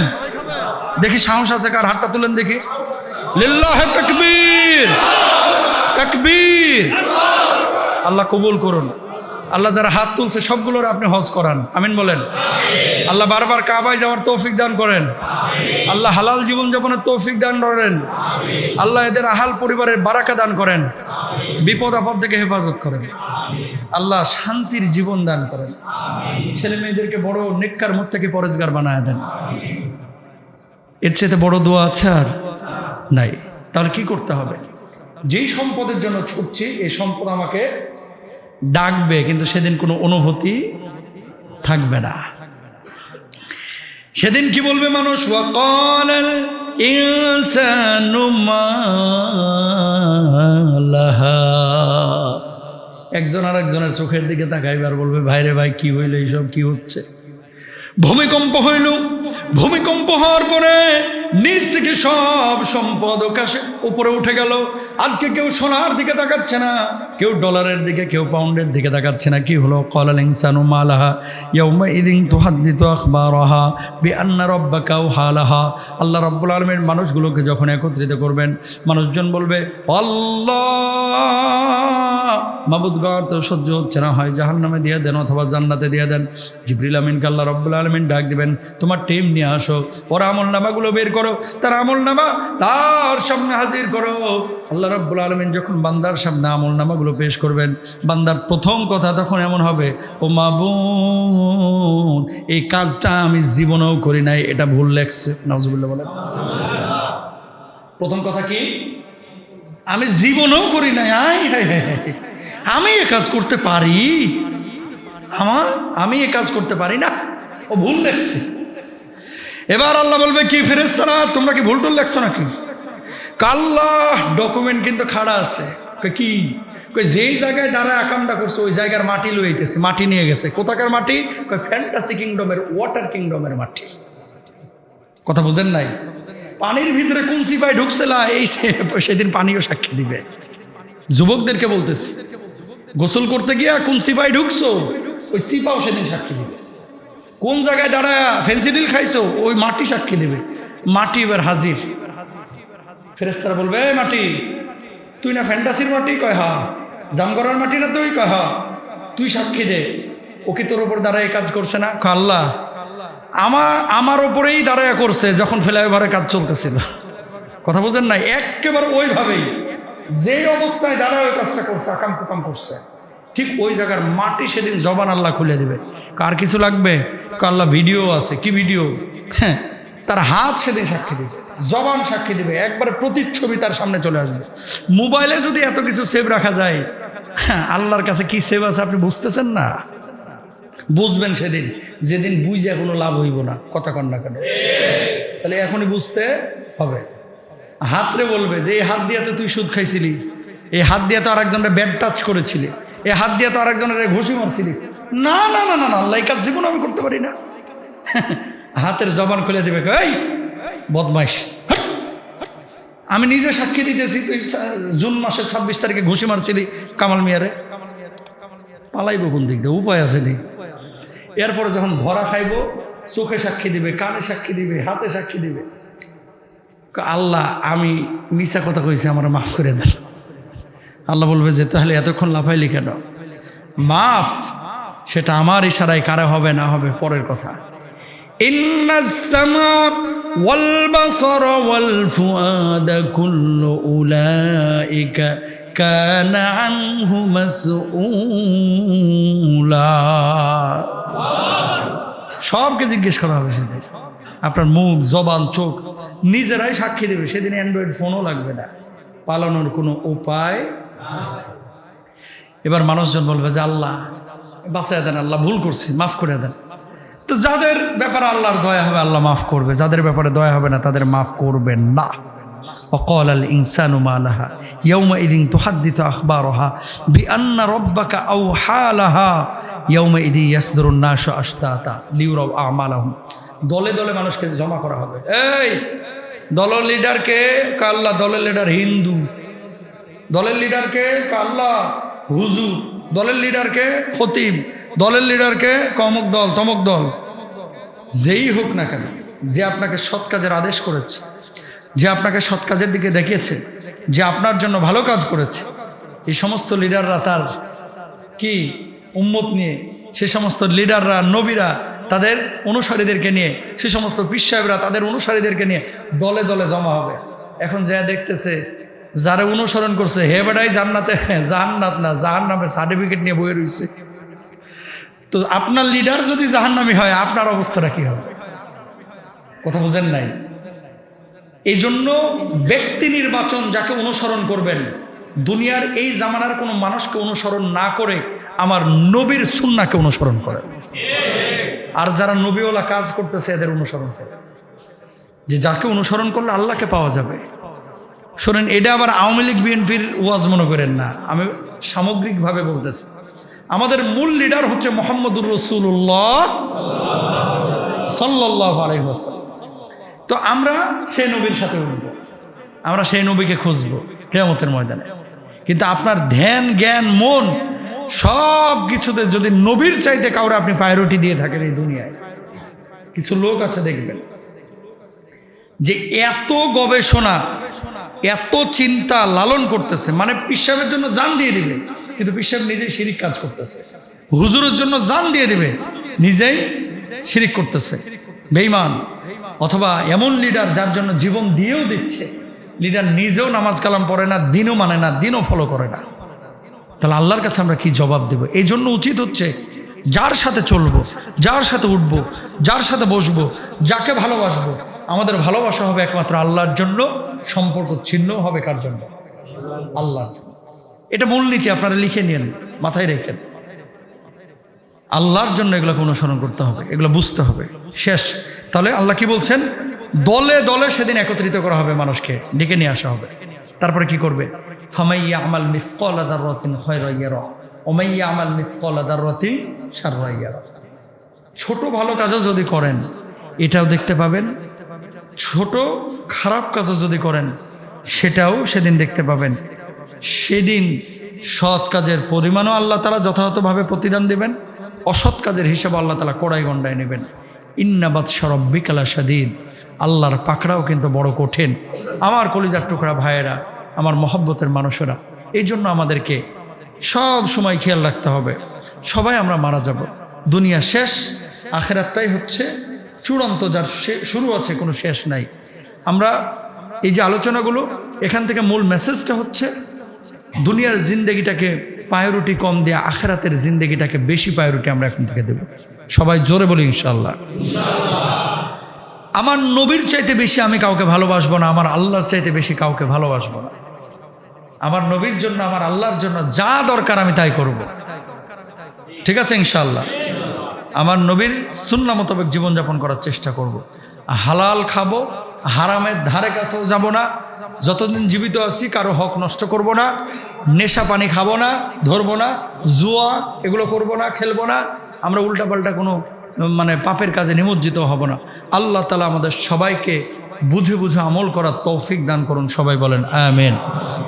Speaker 1: দেখি সাহস আছে কার? হাতটা তুলেন দেখি। লিল্লাহে তাকবীর, তাকবীর। আল্লাহ কবুল করুন। আল্লাহ যারা হাত তুলছে সবগুলোর আপনি হজ করান, আমিন বলেন। আল্লাহ বারবার কাবায় যাওয়ার তৌফিক দান করেন। আল্লাহ হালাল জীবনযাপনের তৌফিক দান করেন। আল্লাহ এদের আহাল পরিবারের বারাকা দান করেন, বিপদ আপদ থেকে হেফাজত করেন। আল্লাহ শান্তির জীবন দান করেন, ছেলে মেয়েদেরকে বড় নেককার মুত্তাকি পরেজগার বানায় দেন। এর চেয়ে বড় দোয়া আছে আর নাই। তাহলে কি করতে হবে? যেই সম্পদের জন্য ছুটছি, এই সম্পদ আমাকে ডাকবে, কিন্তু সেদিন কোনো অনুভূতি থাকবে না। সেদিন কি বলবে মানুষ? ওয়াকালাল ইনসানু মা লাহা। একজন আর একজনের চোখের দিকে তাকাইবে আর বলবে, ভাইরে ভাই কি হইল, এইসব কি হচ্ছে? ভূমিকম্প হইল, ভূমিকম্প হওয়ার পরে নিচ থেকে সব সম্পদ আকাশে উপরে উঠে গেল। আজকে কেউ সোনার দিকে তাকাচ্ছে না, কেউ ডলারের দিকে, কেউ পাউন্ডের দিকে তাকাচ্ছে না। কি হলো? ক্বালাল ইনসানু মা লাহা ইয়াউমাইযিন তুহাদ্দিসু আখবারাহা বিআন্না রাব্বাকা আওহা লাহা। আল্লাহ রাব্বুল আলামিন মানুষগুলোকে যখন একত্রিত করবেন, মানুষজন বলবে, আল্লাহ মাবুদ গো, তো সহ্য হচ্ছে না, হয় জাহান্নামে দিয়ে দেন অথবা জান্নাতে দিয়ে দেন। জিবরিল আমিনকে আল্লাহ রাব্বুল আলামিন ডাক দিবেন, তোমার টিম নিয়ে আসো, ওর আমল নামাগুলো বের করো, তার আমল নামা তার সামনে হাজির করো। আল্লাহ রাব্বুল আলামিন যখন বান্দার সামনে আমল নামাগুলো পেশ করবেন, বান্দার প্রথম কথা তখন এমন হবে, ও মাবুদ, এই কাজটা আমি জীবনেও করি নাই, এটা ভুল লেখছে। নাউজুবিল্লাহ বলেন। প্রথম কথা কি? আমি জীবনেও করি নাই। আমি এ কাজ করতে পারি? আমি এ কাজ করতে পারি না, ও ভুল লেখছে। এবার আল্লাহ বলবে, কি ফেরেশতারা তোমরা কি ভুল টুল লেখছো নাকি? আল্লাহ ডকুমেন্ট কিন্তু খাড়া আছে। কি? যেই জায়গায় দাঁড়ায় আকামটা করছে ওই জায়গার মাটি লইতেছে, মাটি নিয়ে গেছে। কোথাকার মাটি? ফ্যান্টাসি কিংডমের, ওয়াটার কিংডমের মাটি। কথা বুঝেন নাই? পানির ভিতরে কোন সিপাই ঢুকছিল, এই সেদিন পানিও সাক্ষী দিবে। যুবকদেরকে বলতেছে, গোসল করতে গিয়া কোন সিপাই ঢুকছো, ওই সিপাও সেদিন সাক্ষী দিবে। কোন জায়গায় দাঁড়ায় ফেন্সিডিল খাইছো, ওই মাটি সাক্ষী দিবে। মাটি এবার হাজির। ফেরেশতারা বলবে, মাটি তুই না ফ্যান্টাসির মাটি? কয় হা। জামগড়ার মাটি না তুই? কয় হা। তুই সাক্ষী দে। ও কি তোর উপর দাঁড়ায় কাজ করছে না? আল্লাহ আমার ওপরেই দাঁড়ায় করছে যখন ফ্লাইওভারের কাজ চলতেছিল। কথা বুঝেন না? একেবারে ওইভাবেই যে অবস্থায় দাঁড়ায় ওই কাজটা করছে, আকাম কুকাম করছে, ঠিক ওই জায়গার মাটি সেদিন জবান আল্লাহ খুলে দিবে। কার কিছু লাগবে? আল্লাহ ভিডিও আছে। কি ভিডিও? হ্যাঁ, তার হাত সেদিন সাক্ষী দিবে, জবান সাক্ষী দিবে, একবারে প্রতিচ্ছবি তার সামনে চলে আসবে। মোবাইলে যদি এত কিছু সেভ রাখা যায়, হ্যাঁ, আল্লাহর কাছে কি সেভ আছে আপনি বুঝতেছেন না? বুঝবেন সেদিন, যেদিন বুঝে কোনো লাভ হইব না। কথা কন না কেন? তাহলে এখনই বুঝতে হবে। হাতরে বলবে যে এই হাত দিয়ে তো তুই সুদ খাইছিলি, এই হাত দিয়ে তো আরেকজনের ব্যাড টাচ করেছিলি, এই হাত দিয়ে তো আরেকজনের ঘুষি মারছিলি। না না না না না, আল্লাহ এই কাজ জীবন আমি করতে পারি না। হাতের জবান খুলে দিবে, এই বদমাইশ, আমি নিজে সাক্ষী দিতেছি তুই জুন মাসের 26 তারিখে ঘুষি মারছিলি কামাল মিয়ারে। পালাইব কোন দিক দিয়ে? উপায় আছে নি? এরপরে যখন ধরা খাইব, চোখে সাক্ষী দিবে, কানে সাক্ষী দিবে, হাতে সাক্ষী দিবে। আল্লাহ আমি মিছা কথা কইছি, আমার মাফ করে দেন। আল্লাহ বলবে যে তাহলে এতক্ষণ লাফাইলি কেন? মাফ সেটা আমার ইশারায়, কারে হবে না হবে পরের কথা। ইন্নাস সামা ওয়াল বাসারা ওয়াল ফুআদা কুল্লু উলাইকা কানা আনহু মাসউলা। সবকে জিজ্ঞেস করা হবে সেদিন। আপনার মুখ, জবান, চোখ নিজেরাই সাক্ষী দেবে। সেদিন অ্যান্ড্রয়েড ফোনও লাগবে না, পালানোর কোনো উপায়। এবার মানুষজন বলবে যে আল্লাহ বাঁচায় দেন, আল্লাহ ভুল করছি, মাফ করে দেন। তো যাদের ব্যাপারে আল্লাহর দয়া হবে আল্লাহ মাফ করবে, যাদের ব্যাপারে দয়া হবে না তাদের মাফ করবেন না। وقال الإنسان ما لها يومئذ تحدث أخبارها بأن ربك أوحى لها يومئذ يصدر الناس أشتاتا ليروا أعمالهم। দলে দলে মানুষকে জমা করা হবে। এই দলের লিডারকে? আল্লাহ দলের লিডার হিন্দু। দলের লিডারকে? আল্লাহ হুজুর। দলের লিডারকে? খতিব। দলের লিডারকে? অমুক দল তমুক দল। যেই হোক না কেন, যে আপনাকে সৎ কাজের আদেশ করেছে, যে আপনাকে সৎ কাজের দিকে দেখিয়েছে, যে আপনার জন্য ভালো কাজ করেছে, এই সমস্ত লিডাররা তার কি উম্মত নিয়ে, সে সমস্ত লিডাররা, নবীরা তাদের অনুসারীদেরকে নিয়ে, সে সমস্ত পীর সাহেবরা তাদের অনুসারীদেরকে নিয়ে দলে দলে জমা হবে। এখন যা দেখতেছে যারা অনুসরণ করছে, হে বেড়াই জান্নাতে, জান্নাত না জাহান্নামের সার্টিফিকেট নিয়ে বয়ে রয়েছে। তো আপনার লিডার যদি জাহান্নামী হয় আপনার অবস্থাটা কি হবে? কথা বুঝেন নাই? এই জন্য ব্যক্তি নির্বাচন, যাকে অনুসরণ করবেন, দুনিয়ার এই জামানার কোনো মানুষকে অনুসরণ না করে আমার নবীর সুন্নাহকে অনুসরণ করে। আর যারা নবীওয়ালা কাজ করতেছে এদের অনুসরণ করে, যে যাকে অনুসরণ করলে আল্লাহকে পাওয়া যাবে। শোনেন, এটা আবার আওয়ামী লীগ বিএনপির ওয়াজ মনে করেন না, আমি সামগ্রিকভাবে বলতেছি। আমাদের মূল লিডার হচ্ছে মুহাম্মদুর রাসূলুল্লাহ সাল্লাল্লাহু আলাইহি ওয়াসাল্লাম। তো আমরা সেই নবীর সাথে উঠবো, আমরা সেই নবীকে খুঁজবো কিয়ামতের ময়দানে। কিন্তু আপনার ধ্যান, জ্ঞান, মন সব কিছুতে যদি নবীর চাইতে কাউরে আপনি প্রায়োরিটি দিয়ে থাকেন, এই দুনিয়ায় কিছু লোক আছে দেখবেন যে এত গবেষণা, এত চিন্তা লালন করতেছে, মানে পীর সাহেবের জন্য জান দিয়ে দিবে, কিন্তু পীর সাহেব নিজেই শিরিক কাজ করতেছে। হুজুরের জন্য জান দিয়ে দিবে, নিজেই শিরিক করতেছে, বেঈমান। অথবা এমন লিডার যার জন্য জীবন দিয়েও দিচ্ছে, লিডার নিজেও নামাজ কালাম পড়ে না, দিনও মানে না, দিনও ফলো করে না। তাহলে আল্লাহর কাছে আমরা কি জবাব দেব? এই জন্য উচিত হচ্ছে যার সাথে চলবো, যার সাথে উঠবো, যার সাথে বসবো, যাকে ভালোবাসবো, আমাদের ভালোবাসা হবে একমাত্র আল্লাহর জন্য, সম্পর্ক ছিন্ন হবে কার জন্য? আল্লাহর জন্য। এটা মূলনীতি, আপনারা লিখে নিন, মাথায় রেখেন। আল্লাহর জন্য এগুলোকে অনুসরণ করতে হবে, এগুলো বুঝতে হবে। শেষ। তাহলে আল্লাহ কি বলছেন? দলে দলে সেদিন একত্রিত করা হবে, মানুষকে ডেকে নিয়ে আসা হবে। তারপরে কি করবে? ফামাইয়া আমাল মিসকালা যাররাতিন খায়রান ইয়ারা ওয়া মাইয়া আমাল মিসকালা যাররাতিন শাররান ইয়ারা। ছোট ভালো কাজও যদি করেন এটাও দেখতে পাবেন, ছোট খারাপ কাজও যদি করেন সেটাও সেদিন দেখতে পাবেন। সেদিন সৎ কাজের পরিমাণও আল্লাহ তাআলা যথাযথভাবে প্রতিদান দেবেন, অসৎ কাজের হিসাব আল্লাহ তাআলা কড়াই গণ্ডায় নেবেন। ইন্না বাতশা রাব্বিকা লাশাদীদ। আল্লাহর পাকড়াও কিন্তু বড় কঠিন। আমার কলিজার টুকরা ভাইয়েরা, আমার মহব্বতের মানুষেরা, এই জন্য আমাদেরকে সব সময় খেয়াল রাখতে হবে, সবাই আমরা মারা যাব, দুনিয়া শেষ, আখেরাতটাই হচ্ছে চূড়ান্ত, যার শুরু আছে কোনো শেষ নাই। আমরা এই যে আলোচনাগুলো, এখান থেকে মূল মেসেজটা হচ্ছে দুনিয়ার জিন্দেগিটাকে প্রায়োরিটি কম দিয়ে আখেরাতের জিন্দেগিটাকে বেশি প্রায়োরিটি আমরা এখন থেকে দেব। সবাই জোরে বলি ইনশাআল্লাহ। আমার নবীর চাইতে বেশি আমি কাউকে ভালোবাসবো না, আমার আল্লাহর চাইতে বেশি কাউকে ভালোবাসবো না। আমার নবীর জন্য, আমার আল্লাহর জন্য যা দরকার আমি তাই করব, ঠিক আছে ইনশাআল্লাহ। আমার নবীর সুন্নাহ মোতাবেক জীবনযাপন করার চেষ্টা করব। হালাল খাবো, হারামের ধারে কাছেও যাব না। যতদিন জীবিত আছি কারো হক নষ্ট করব না, নেশা পানি খাবো না, ধরবো না, জুয়া এগুলো করব না, খেলবো না। আমরা উল্টাপাল্টা কোনো পাপের কাজে নিমজ্জিত হব না। আল্লাহ তাআলা আমাদের সবাইকে বুঝে বুঝে আমল করার তৌফিক দান করুন। সবাই বলেন আমিন।